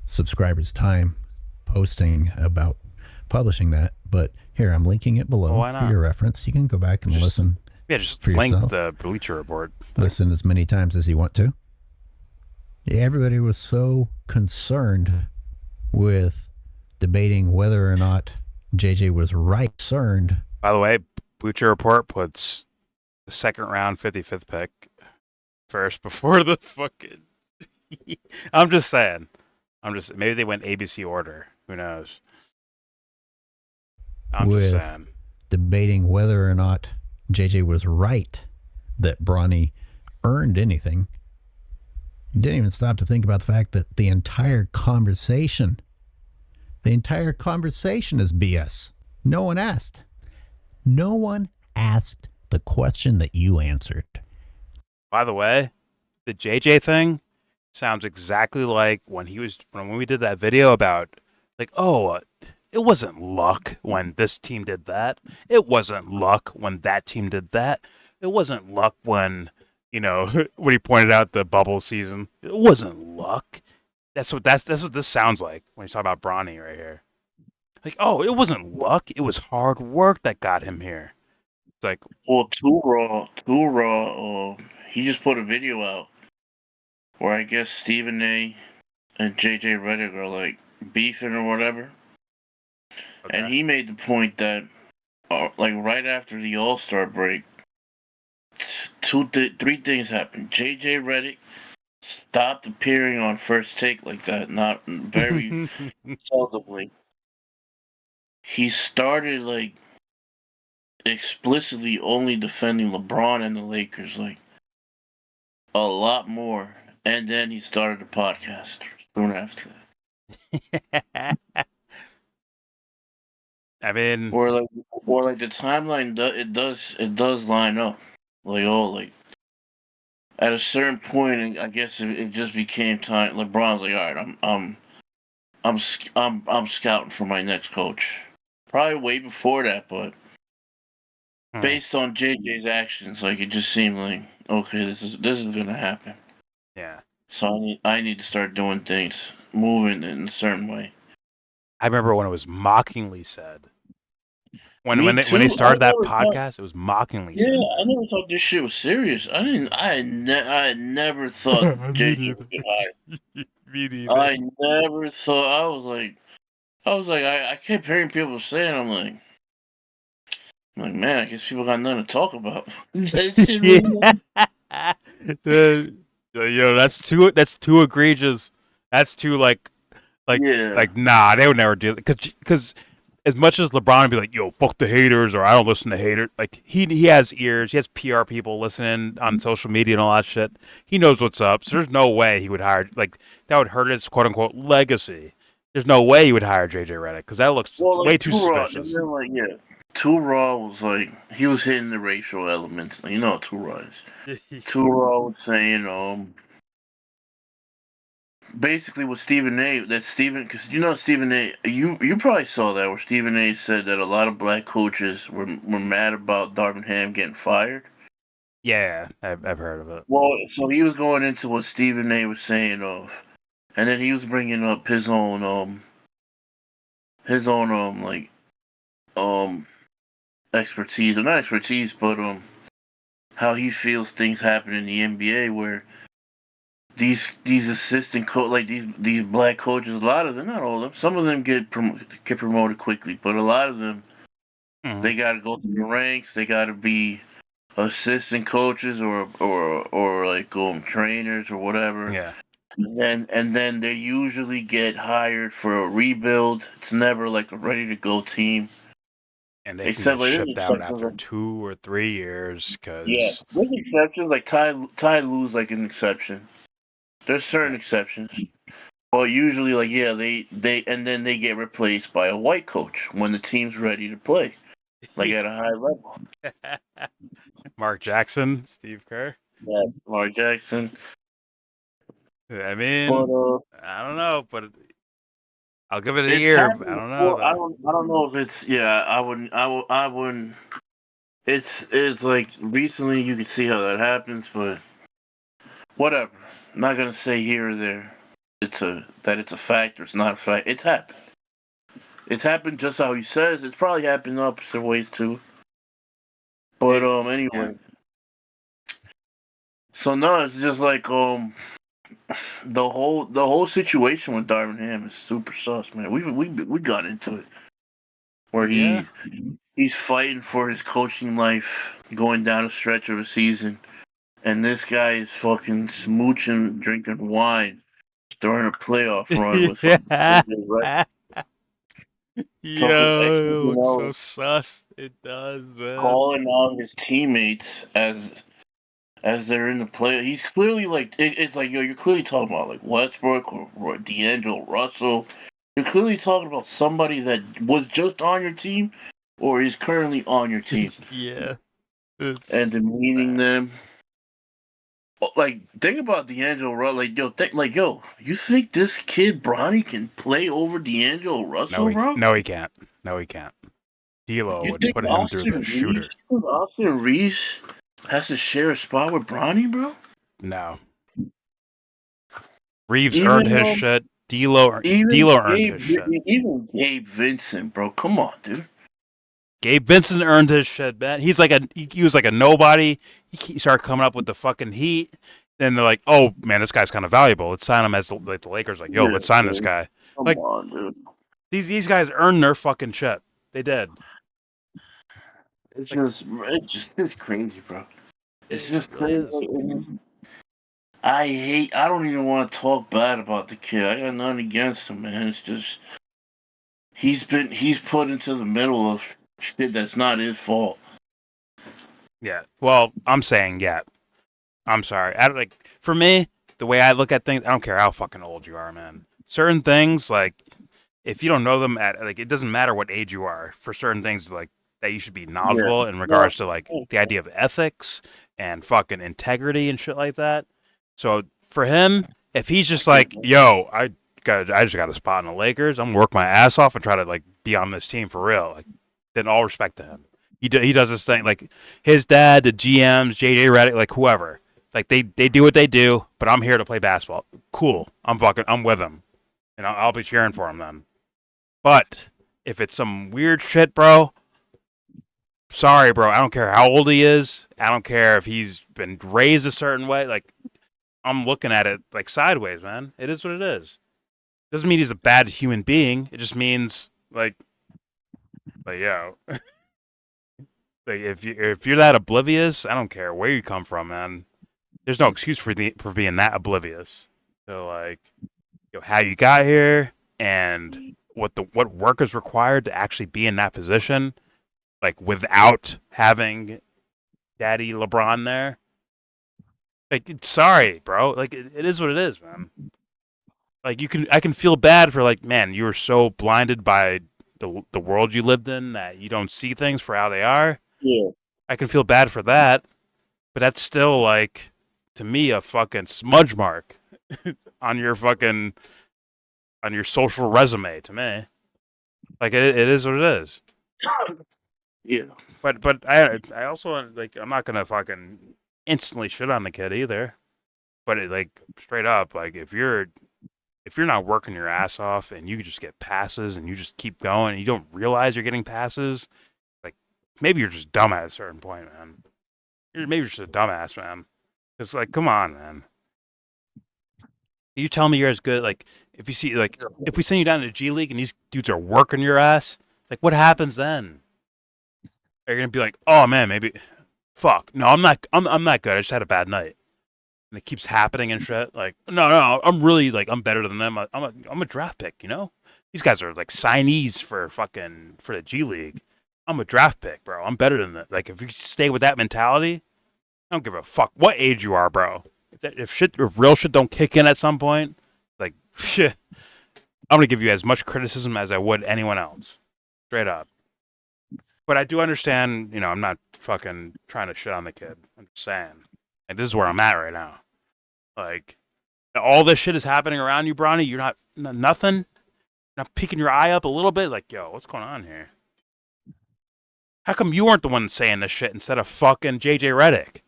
subscribers' time posting about publishing that. But here, I'm linking it below for your reference. You can go back and listen. Yeah, just for link yourself. the Bleacher Report. Listen as many times as you want to. Everybody was so concerned with debating whether or not JJ was right. Concerned. By the way, Bleacher Report puts the second round 55th pick first before the fucking. I'm just saying. Maybe they went ABC order. Who knows? I'm just saying. Debating whether or not JJ was right that Bronny earned anything. Didn't even stop to think about the fact that the entire conversation is BS. No one asked. No one asked the question that you answered. By the way, the JJ thing sounds exactly like when we did that video about like, it wasn't luck when this team did that. It wasn't luck when that team did that. It wasn't luck when, when he pointed out the bubble season. It wasn't luck. That's what this sounds like when you talk about Bronny right here. Like, it wasn't luck. It was hard work that got him here. It's like, well, Too Raw, he just put a video out where I guess Stephen A. and JJ Redick are like beefing or whatever. Okay. And he made the point that, like right after the All-Star break, three things happened. JJ Redick stopped appearing on First Take like that, not very seldomly. He started like explicitly only defending LeBron and the Lakers like a lot more, and then he started a podcast soon after that. I mean, or like the timeline it does line up. Like at a certain point, I guess it just became time. LeBron's like, all right, I'm scouting for my next coach. Probably way before that, but based on JJ's actions, like it just seemed like, okay, this is gonna happen. Yeah. So I need to start doing things, moving in a certain way. I remember when it was mockingly said. When they started that podcast, it was mockingly said. Yeah, I never thought this shit was serious. I never thought JJ would get hired. Me neither. I never thought. I was like, I kept hearing people saying, I'm like, I'm like, man, I guess people got nothing to talk about. That shit really. Yo, that's too egregious. That's too like Yeah. nah, they would never do it because as much as LeBron would be like, yo, fuck the haters, or I don't listen to haters, like he has ears, he has PR people listening on social media and all that shit. He knows what's up. So there's no way he would hire like that would hurt his quote unquote legacy. There's no way he would hire JJ Redick because that looks Well, way like too Too Raw, and suspicious. then like yeah, Too Raw was like he was hitting the racial elements. You know what Too Raw is. Too Raw was saying basically what Stephen A. That Stephen because you know Stephen A. You probably saw that where Stephen A. said that a lot of black coaches were mad about Darvin Ham getting fired. Yeah, I've heard of it. Well, so he was going into what Stephen A. was saying and then he was bringing up his own like um expertise or not expertise, but how he feels things happen in the NBA where these assistant coach like these black coaches, a lot of them, not all of them, some of them get promoted quickly, but a lot of them Mhm. they got to go through the ranks, they got to be assistant coaches or like trainers or whatever. Yeah, And then they usually get hired for a rebuild. It's never like a ready to go team. and they can Except get like there's shipped out exceptions. after 2 or 3 years Yeah, because there's exceptions. Like Ty Lue's like an exception. There's certain yeah. exceptions. But usually like yeah, they and then they get replaced by a white coach when the team's ready to play. Like at a high level. Mark Jackson, Steve Kerr. Yeah. Lamar Jackson. I But mean, I don't know, but I'll give it a it's year. I happened don't know before. I though. don't I don't know if it's yeah, I wouldn't it's like recently you can see how that happens, but whatever. I'm not gonna say here or there. It's a fact or it's not a fact. It's happened. It's happened just how he says. It's probably happened opposite ways too. But Yeah. anyway. So no, it's just like the whole situation with Darvin Ham is super sus, man. We got into it where Yeah. he's fighting for his coaching life, going down a stretch of a season, and this guy is fucking smooching, drinking wine during a playoff run with fucking Yeah. right, talking Yo, it you looks so know, sus. It does, man. calling out his teammates as they're in the play. He's clearly like it's like yo, you're clearly talking about like Westbrook or D'Angelo Russell. You're clearly talking about somebody that was just on your team or is currently on your team Yeah. and It's demeaning bad. them. Like think about D'Angelo Russell. Like yo, you think this kid Bronny can play over D'Angelo Russell, bro? No, he can't. No, he can't. D'Lo You would think put him through the shooter. Austin Reeves has to share a spot with Bronny, bro? No. Reeves earned Even his shit. D'Lo earned his shit. Even Gabe Vincent, bro. Come on, dude. Gabe Vincent earned his shit, man. He was like a nobody. He started coming up with the fucking heat. Then they're like, oh man, this guy's kind of valuable. Let's sign him as like the Lakers. Like, yo, Yeah, let's sign this dude. guy. Come Like on, dude. these guys earned their fucking shit. They did. Like It's crazy, bro. It's it just really crazy. is. I don't even want to talk bad about the kid. I got nothing against him, man. It's just he's put into the middle of shit that's not his fault. Yeah. Well, I'm saying yeah. I'm sorry. Like for me, the way I look at things, I don't care how fucking old you are, man. Certain things, like if you don't know them at like it doesn't matter what age you are. For certain things, like that you should be Yeah. knowledgeable in No. regards to like the idea of ethics and fucking integrity and shit like that. So for him, if he's just like, yo, I just got a spot in the Lakers. I'm gonna work my ass off and try to like be on this team for real. Like, then all respect to him. He does this thing like his dad, the GMs, JJ Redick, like whoever. Like they do what they do, but I'm here to play basketball. Cool. I'm with him, and I'll be cheering for him then. But if it's some weird shit, bro, sorry, bro. I don't care how old he is. I don't care if he's been raised a certain way. Like I'm looking at it like sideways, man. It is what it is. Doesn't mean he's a bad human being. It just means like yo, Like if you're that oblivious, I don't care where you come from, man. There's no excuse for being that oblivious. So like, how you got here and what work is required to actually be in that position, like without having Daddy LeBron there. Like, sorry, bro. Like, it is what it is, man. Like, I can feel bad for like, man, you were so blinded by the world you lived in that you don't see things for how they are. Yeah. I can feel bad for that, but that's still like, to me, a fucking smudge mark on your social resume. To me, like it is what it is. Yeah. But I also like, I'm not gonna fucking instantly shit on the kid either. But like straight up, like if you're not working your ass off and you just get passes and you just keep going and you don't realize you're getting passes, like maybe you're just dumb at a certain point, man. Maybe you're just a dumbass, man. It's like, come on, man. You tell me you're as good. Like if you see, like if we send you down to the G League and these dudes are working your ass, like what happens then? Are you gonna be like, oh man, maybe, fuck, no, I'm not. I'm not good. I just had a bad night. And it keeps happening and shit. Like, no, I'm really like, I'm better than them. I'm a draft pick, you know? These guys are like signees for the G League. I'm a draft pick, bro. I'm better than that. Like, if you stay with that mentality, I don't give a fuck what age you are, bro. If real shit don't kick in at some point, like, shit, I'm gonna give you as much criticism as I would anyone else, straight up. But I do understand, I'm not fucking trying to shit on the kid. I'm just saying, and this is where I'm at right now. Like, all this shit is happening around you, Bronny. You're nothing. Not peeking your eye up a little bit. Like, yo, what's going on here? How come you weren't the one saying this shit instead of fucking JJ Redick?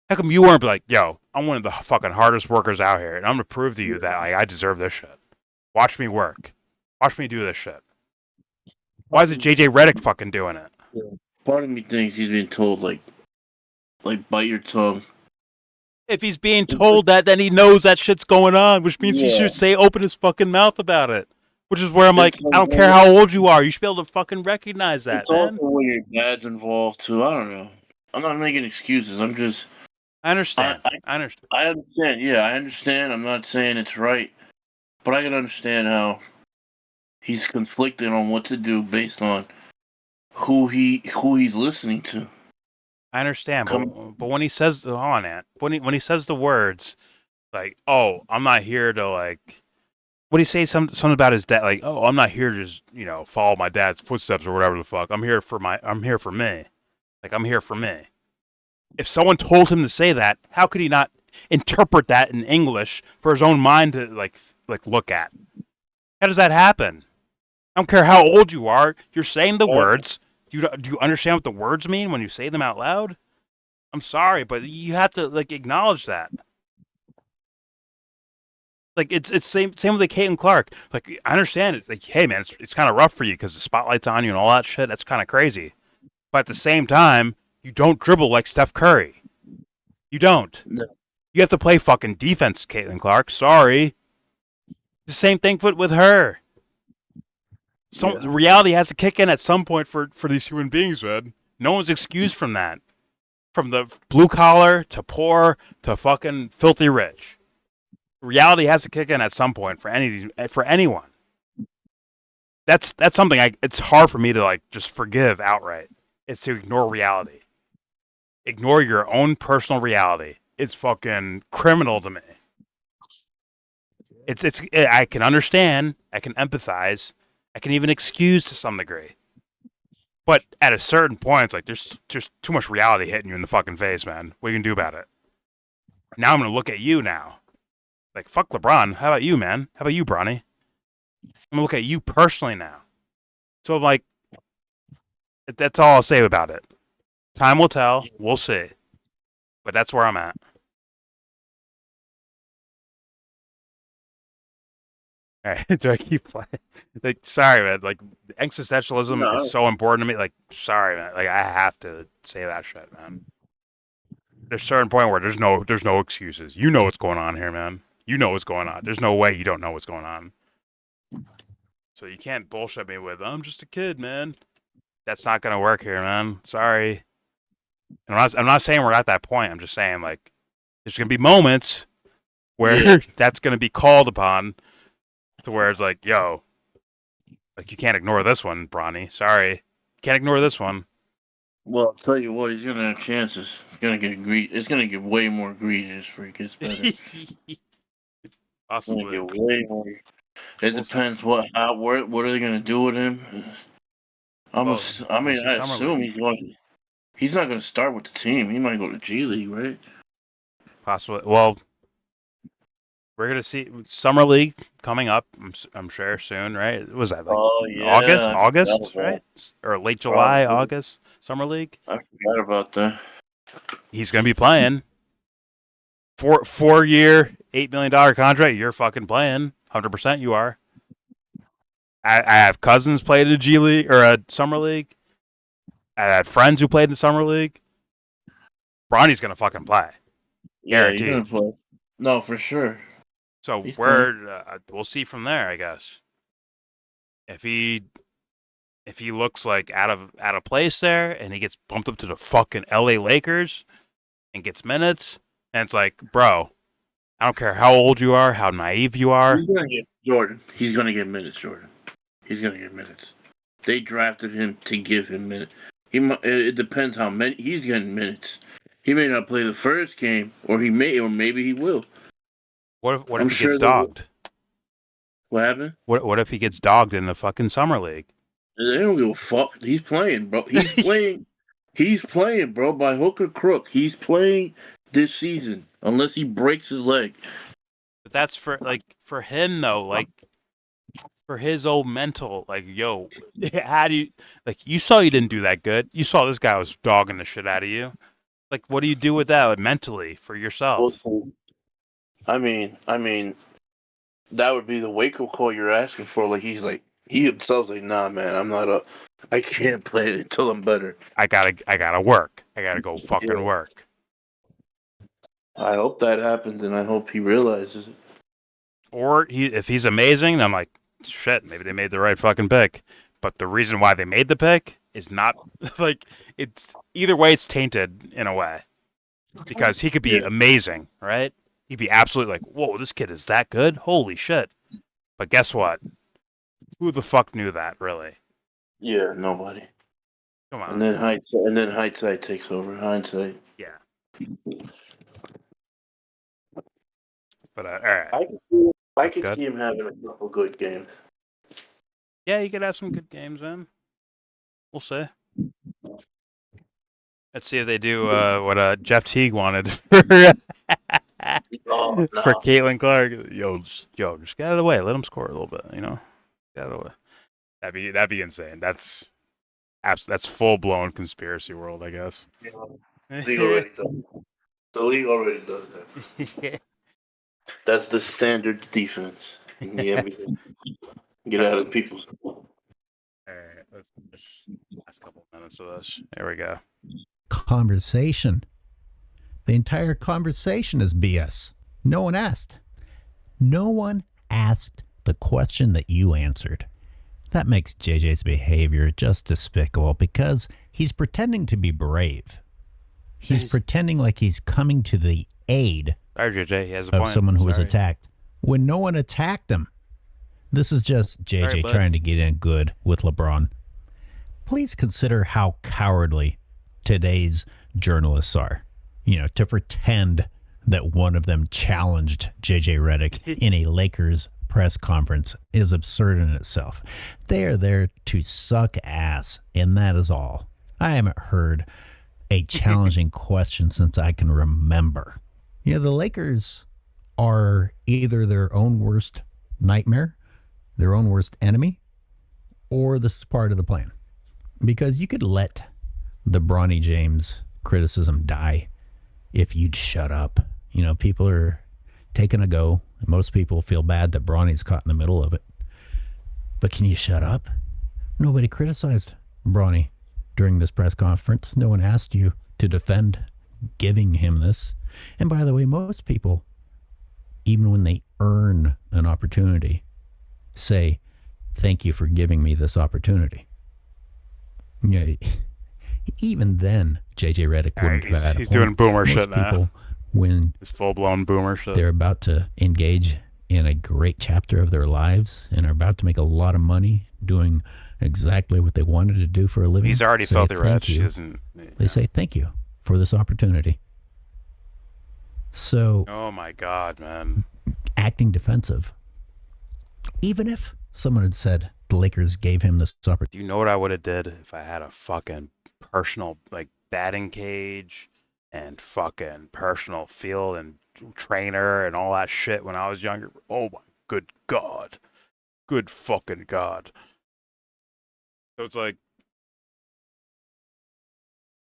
How come you weren't like, yo, I'm one of the fucking hardest workers out here, and I'm gonna prove to you that like, I deserve this shit. Watch me work. Watch me do this shit. Why is it JJ Redick fucking doing it? Yeah. Part of me thinks he's being told like bite your tongue. If he's being told that, then he knows that shit's going on, which means he should open his fucking mouth about it. Which is where I'm like, I don't care how old you are, you should be able to fucking recognize that, it's man. also when your dad's involved too. I don't know. I'm not making excuses. I'm just. I understand. I understand. I understand. Yeah, I understand. I'm not saying it's right, but I can understand how he's conflicted on what to do based on who he's listening to. I understand, but when he says, hold on, Ant, when he says the words, like, oh, I'm not here to like, what do he say? Something about his dad, like, oh, I'm not here to just follow my dad's footsteps or whatever the fuck. I'm here for me. Like, I'm here for me. If someone told him to say that, how could he not interpret that in English for his own mind to like look at? How does that happen? I don't care how old you are. You're saying the words. Do you understand what the words mean when you say them out loud? I'm sorry, but you have to like acknowledge that. Like it's same with like Caitlin Clark. Like I understand it's like, hey man, it's kind of rough for you because the spotlight's on you and all that shit. That's kind of crazy. But at the same time, you don't dribble like Steph Curry. You don't. No. You have to play fucking defense, Caitlin Clark. Sorry. The same thing with her. So reality has to kick in at some point for these human beings, man. No one's excused from that. From the blue collar to poor to fucking filthy rich. Reality has to kick in at some point for anyone. That's something it's hard for me to like just forgive outright. It's to ignore reality. Ignore your own personal reality. It's fucking criminal to me. It's I can understand, I can empathize, I can even excuse to some degree. But at a certain point, it's like there's just too much reality hitting you in the fucking face, man. What are you gonna do about it? Now I'm gonna look at you now. Like, fuck LeBron. How about you, man? How about you, Bronny? I'm gonna look at you personally now. So I'm like, that's all I'll say about it. Time will tell. We'll see. But that's where I'm at. All right, do I keep playing? Like, sorry, man. Like, existentialism is so important to me. Like, sorry, man. Like, I have to say that shit, man. There's a certain point where there's no excuses. You know what's going on here, man. You know what's going on. There's no way you don't know what's going on. So you can't bullshit me with, I'm just a kid, man. that's not gonna work here, man. Sorry. And I'm not saying we're at that point. I'm just saying like there's gonna be moments where that's gonna be called upon to where it's like, yo, like you can't ignore this one, Bronny. Sorry, can't ignore this one. Well, I'll tell you what, he's gonna have chances. It's gonna get way more egregious before he gets better. It's gonna Possibly. get way more. It depends what are they gonna do with him. I We'll mean, see I Summer assume League. he's not gonna start with the team. He might go to G League, right? Possibly. Well, we're gonna see Summer League coming up. I'm sure soon, right? Was that like Oh yeah, August? I forgot August, about right? Or late July, Probably. August? Summer League. I forgot about that. He's gonna be playing. 4-year, $8 million contract. You're fucking playing. 100%. You are. I have cousins played in a G League or a Summer League. I had friends who played in the Summer League. Bronny's gonna fucking play. Yeah, he's Guaranteed. gonna play. No, for sure. So He's we'll see from there, I guess. If he looks like out of place there, and he gets bumped up to the fucking LA Lakers and gets minutes, and it's like, bro, I don't care how old you are, how naive you are. He's gonna get Jordan. He's gonna get minutes, Jordan. He's gonna get minutes. They drafted him to give him minutes. It depends how many he's getting minutes. He may not play the first game, or maybe he will. What I'm if he sure gets they will. dogged? What happened? What if he gets dogged in the fucking Summer League? They don't give a fuck. He's playing, bro. He's playing. He's playing, bro. By hook or crook, he's playing this season, unless he breaks his leg. But that's for him though, like for his old mental, like, yo, how do you you saw you didn't do that good. You saw this guy was dogging the shit out of you. Like, what do you do with that mentally for yourself? I mean, that would be the wake up call you're asking for. Like he himself's like, nah, man, I can't play it until I'm better. I gotta work. I gotta go fucking work. I hope that happens, and I hope he realizes it. Or if he's amazing, then I'm like, shit, maybe they made the right fucking pick. But the reason why they made the pick is not like it's either way. It's tainted in a way because he could be amazing, right? He'd be absolutely like, whoa, this kid is that good? Holy shit! But guess what? Who the fuck knew that, really? Yeah, nobody. Come on. And then hindsight takes over. Hindsight. Yeah. But all right. I could see him having a couple good games. Yeah, you could have some good games, man. We'll see. Let's see if they do what Jeff Teague wanted for for Caitlin Clark. Yo, just get out of the way. Let him score a little bit. You know, get out of the way. That'd be insane. That's full blown conspiracy world, I guess. The league already does that. That's the standard defense in the NBA. Get out of people's. All right, let's finish the last couple minutes of this. There we go. Conversation. The entire conversation is BS. No one asked. No one asked the question that you answered. That makes JJ's behavior just despicable because he's pretending to be brave. He's pretending like he's coming to the aid Sorry, JJ, he has a of point. someone who was Sorry. attacked when no one attacked him. This is just JJ Sorry, bud. trying to get in good with LeBron. Please consider how cowardly today's journalists are. You know, to pretend that one of them challenged JJ Redick in a Lakers press conference is absurd in itself. They are there to suck ass, and that is all. I haven't heard a challenging question since I can remember. Yeah, the Lakers are either their own worst nightmare, their own worst enemy, or this is part of the plan. Because you could let the Bronny James criticism die if you'd shut up. You know, people are taking a go. And most people feel bad that Bronny's caught in the middle of it. But can you shut up? Nobody criticized Bronny during this press conference. No one asked you to defend giving him this. And by the way, most people, even when they earn an opportunity, say, thank you for giving me this opportunity. Yeah, even then, JJ Redick wouldn't have had he's doing boomer most shit now. people when It's full-blown boomer shit. they're about to engage in a great chapter of their lives and are about to make a lot of money doing exactly what they wanted to do for a living. He's already say filthy thank rich. you. They say thank you for this opportunity. So, oh my God, man. acting defensive, even if someone had said the Lakers gave him this opportunity. Do you know what I would have did if I had a fucking personal like batting cage and fucking personal field and trainer and all that shit when I was younger? Oh my good God. Good fucking God. So it's like,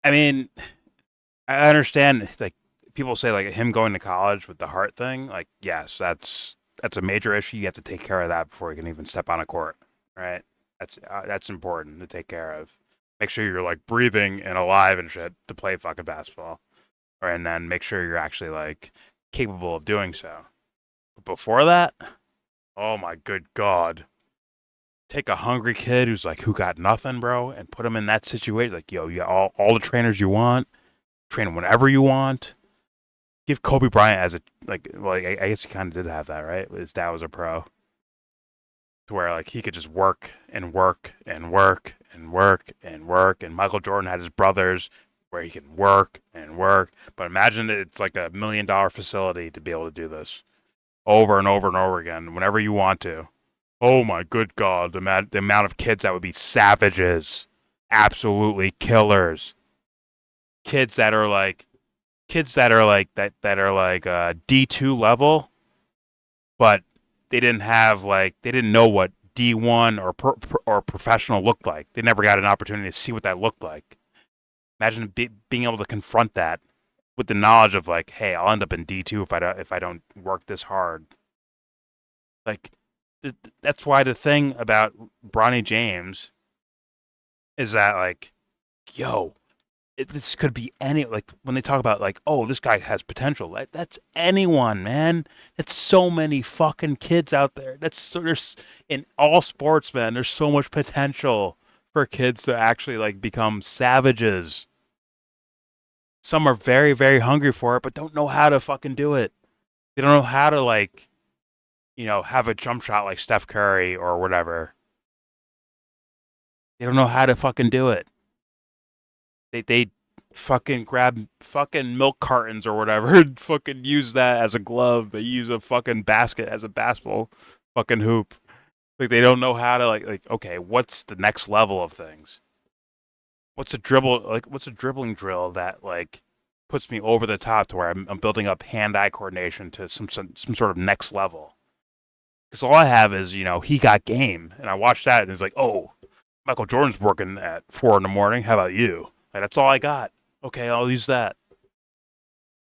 I mean, I understand like people say like him going to college with the heart thing. Like, yes, that's a major issue. You have to take care of that before you can even step on a court, right? That's important to take care of. Make sure you're like breathing and alive and shit to play fucking basketball, and then make sure you're actually like capable of doing so. But before that, oh my good God. Take a hungry kid who's like, who got nothing, bro, and put him in that situation. Like, yo, you got all the trainers you want, train whenever you want. Give Kobe Bryant as a, like, well, I guess he kind of did have that, right? His dad was a pro. To where, like, he could just work and work and work and work and work. And Michael Jordan had his brothers where he can work and work. But imagine it's like $1 million facility to be able to do this over and over and over again, whenever you want to. Oh my good God, the amount of kids that would be savages, absolutely killers. Kids that are like D2 level, but they didn't know what D1 or professional looked like. They never got an opportunity to see what that looked like. Imagine being able to confront that with the knowledge of like, hey, I'll end up in D2 if I don't work this hard. Like. That's why the thing about Bronny James is that, like, yo, this could be any, like, when they talk about, like, oh, this guy has potential. That's anyone, man. That's so many fucking kids out there. There's in all sports, man, there's so much potential for kids to actually, like, become savages. Some are very, very hungry for it, but don't know how to fucking do it. They don't know how to, like, you know, have a jump shot like Steph Curry or whatever. They don't know how to fucking do it. They fucking grab fucking milk cartons or whatever and fucking use that as a glove. They use a fucking basket as a basketball fucking hoop. Like, they don't know how to like okay, what's the next level of things? What's a dribbling drill that like puts me over the top to where I'm building up hand-eye coordination to some sort of next level? Because all I have is, you know, he got game. And I watched that and it's like, oh, Michael Jordan's working at 4 a.m. How about you? Like, that's all I got. Okay, I'll use that.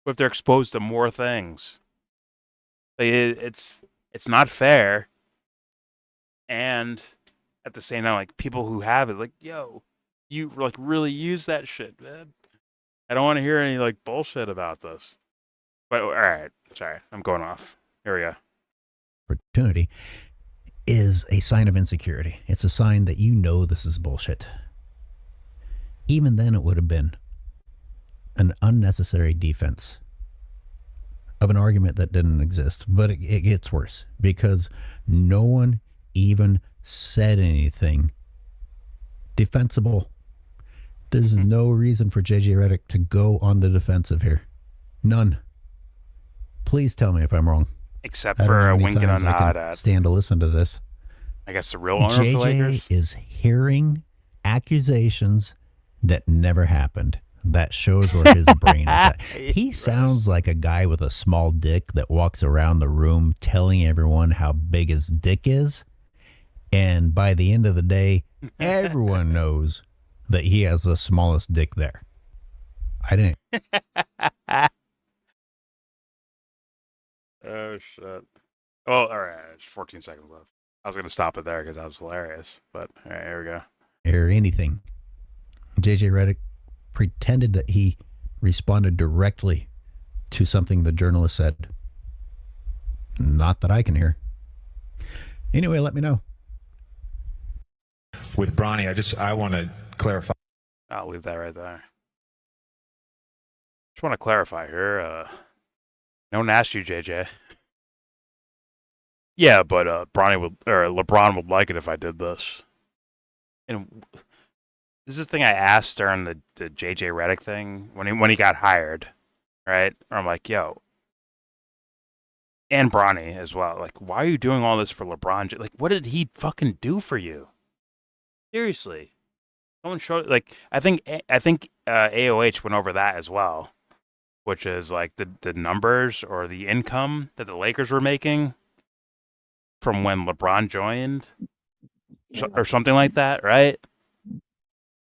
But if they're exposed to more things, like, it's not fair. And at the same time, like, people who have it, like, yo, you like really use that shit, man. I don't want to hear any like bullshit about this. But all right, sorry, I'm going off. Here we go. Opportunity is a sign of insecurity. It's a sign that you know this is bullshit. Even then, it would have been an unnecessary defense of an argument that didn't exist. But it gets worse because no one even said anything defensible. There's no reason for JJ Redick to go on the defensive here. None. Please tell me if I'm wrong. Except for a wink and a nod at. Stand to listen to this. I guess the real owner of the Lakers JJ is hearing accusations that never happened. That shows where his brain is at. He sounds like a guy with a small dick that walks around the room telling everyone how big his dick is. And by the end of the day, everyone knows that he has the smallest dick there. I didn't. Oh, shit. Well, all right. There's 14 seconds left. I was going to stop it there because that was hilarious. But all right, here we go. Or anything. JJ Redick pretended that he responded directly to something the journalist said. Not that I can hear. Anyway, let me know. With Bronny, I want to clarify. I'll leave that right there. Just want to clarify here. No one asked you, JJ. Yeah, but LeBron would like it if I did this. And this is the thing I asked during the JJ Redick thing when he got hired, right? Or I'm like, yo, and Bronny as well. Like, why are you doing all this for LeBron? Like, what did he fucking do for you? Seriously, someone showed. Like, I think AOH went over that as well, which is like the numbers or the income that the Lakers were making from when LeBron joined, or something like that, right?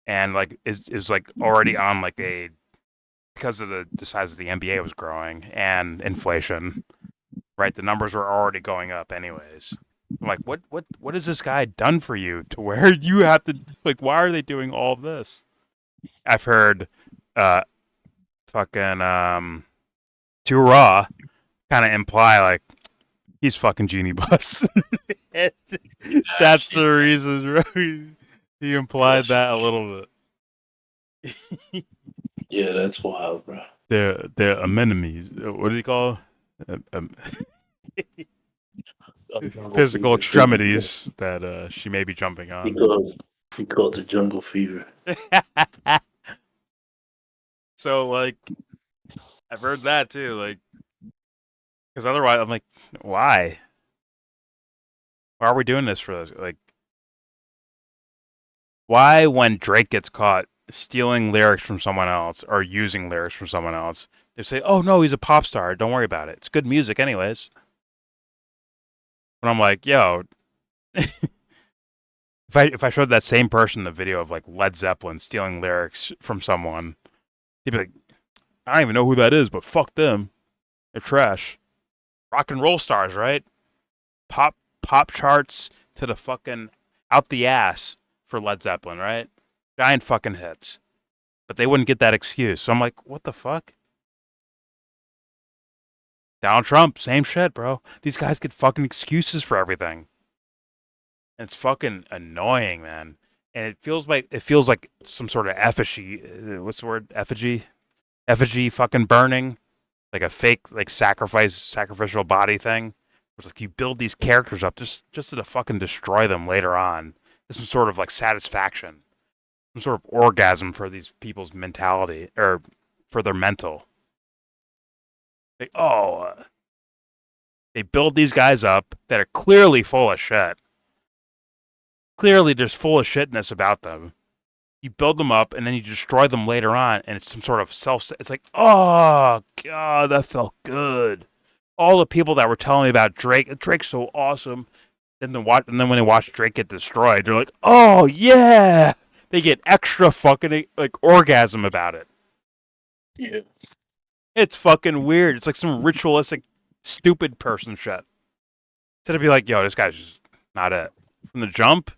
And like is like already on like a, because of the size of the NBA was growing and inflation, right? The numbers were already going up anyways. I'm like, what has this guy done for you to where you have to, like, why are they doing all this? I've heard fucking Too Raw kind of imply like he's fucking Genie Bus. That's the reason, right? He implied that a little bit. Yeah, that's wild, bro. They're anemones. What do you call physical extremities that she may be jumping on? He called it jungle fever. So like, I've heard that too. Like, because otherwise, I'm like, why? Why are we doing this for this? Like, why when Drake gets caught stealing lyrics from someone else or using lyrics from someone else, they say, "Oh no, he's a pop star. Don't worry about it. It's good music, anyways." And I'm like, yo, if I showed that same person the video of like Led Zeppelin stealing lyrics from someone, he'd be like, "I don't even know who that is, but fuck them. They're trash." Rock and roll stars, right? Pop charts to the fucking out the ass for Led Zeppelin, right? Giant fucking hits. But they wouldn't get that excuse. So I'm like, what the fuck? Donald Trump, same shit, bro. These guys get fucking excuses for everything. And it's fucking annoying, man. And it feels like some sort of effigy. What's the word? Effigy? Effigy fucking burning. Like a fake, like, sacrificial body thing. It's like you build these characters up just to fucking destroy them later on. There's some sort of like satisfaction, some sort of orgasm for these people's mentality, or for their mental. Like, they build these guys up that are clearly full of shit. Clearly, there's full of shitness about them. You build them up and then you destroy them later on, and it's some sort of it's like, oh god, that felt good. All the people that were telling me about Drake's so awesome, and then when they watch Drake get destroyed, they're like, oh yeah, they get extra fucking like orgasm about it. Yeah, it's fucking weird. It's like some ritualistic, stupid person shit. Instead of be like, yo, this guy's just not it from the jump.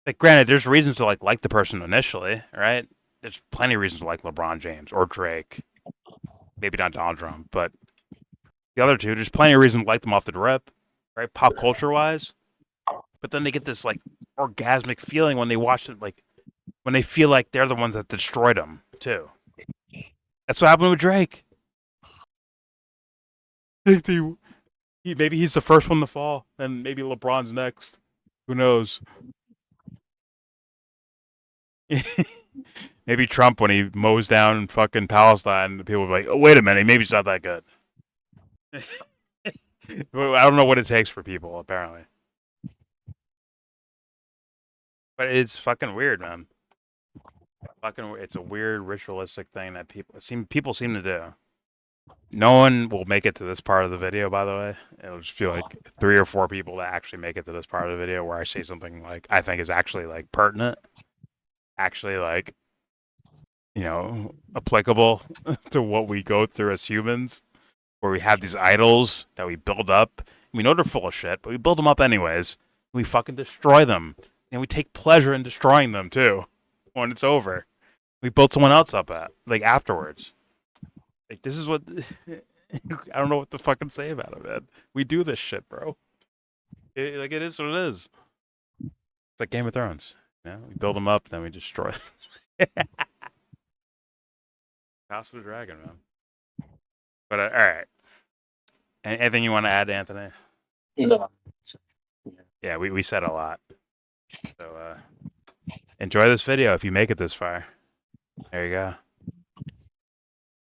Like, granted, there's reasons to like the person initially, right? There's plenty of reasons to like LeBron James or Drake. Maybe not Donald Trump, but the other two, there's plenty of reasons to like them off the rip, right? Pop culture wise. But then they get this like orgasmic feeling when they watch it, like when they feel like they're the ones that destroyed them too. That's what happened with Drake. Maybe he's the first one to fall, and maybe LeBron's next. Who knows? Maybe Trump, when he mows down fucking Palestine, people will be like, oh, wait a minute, maybe it's not that good. I don't know what it takes for people, apparently. But it's fucking weird, man. It's a weird ritualistic thing that people seem to do. No one will make it to this part of the video, by the way. It'll just be like 3 or 4 people that actually make it to this part of the video where I say something like I think is actually like pertinent, actually like, you know, applicable to what we go through as humans, where we have these idols that we build up. We know they're full of shit, but we build them up anyways. We fucking destroy them, and we take pleasure in destroying them too. When it's over, we build someone else up afterwards. Like, this is what I don't know what to fucking say about it, man. We do this shit, bro. It is what it is. It's like Game of Thrones. Yeah, we build them up, then we destroy them. House of the Dragon, man. But all right. Anything you want to add, Anthony? No. Yeah, we said a lot. So enjoy this video if you make it this far. There you go.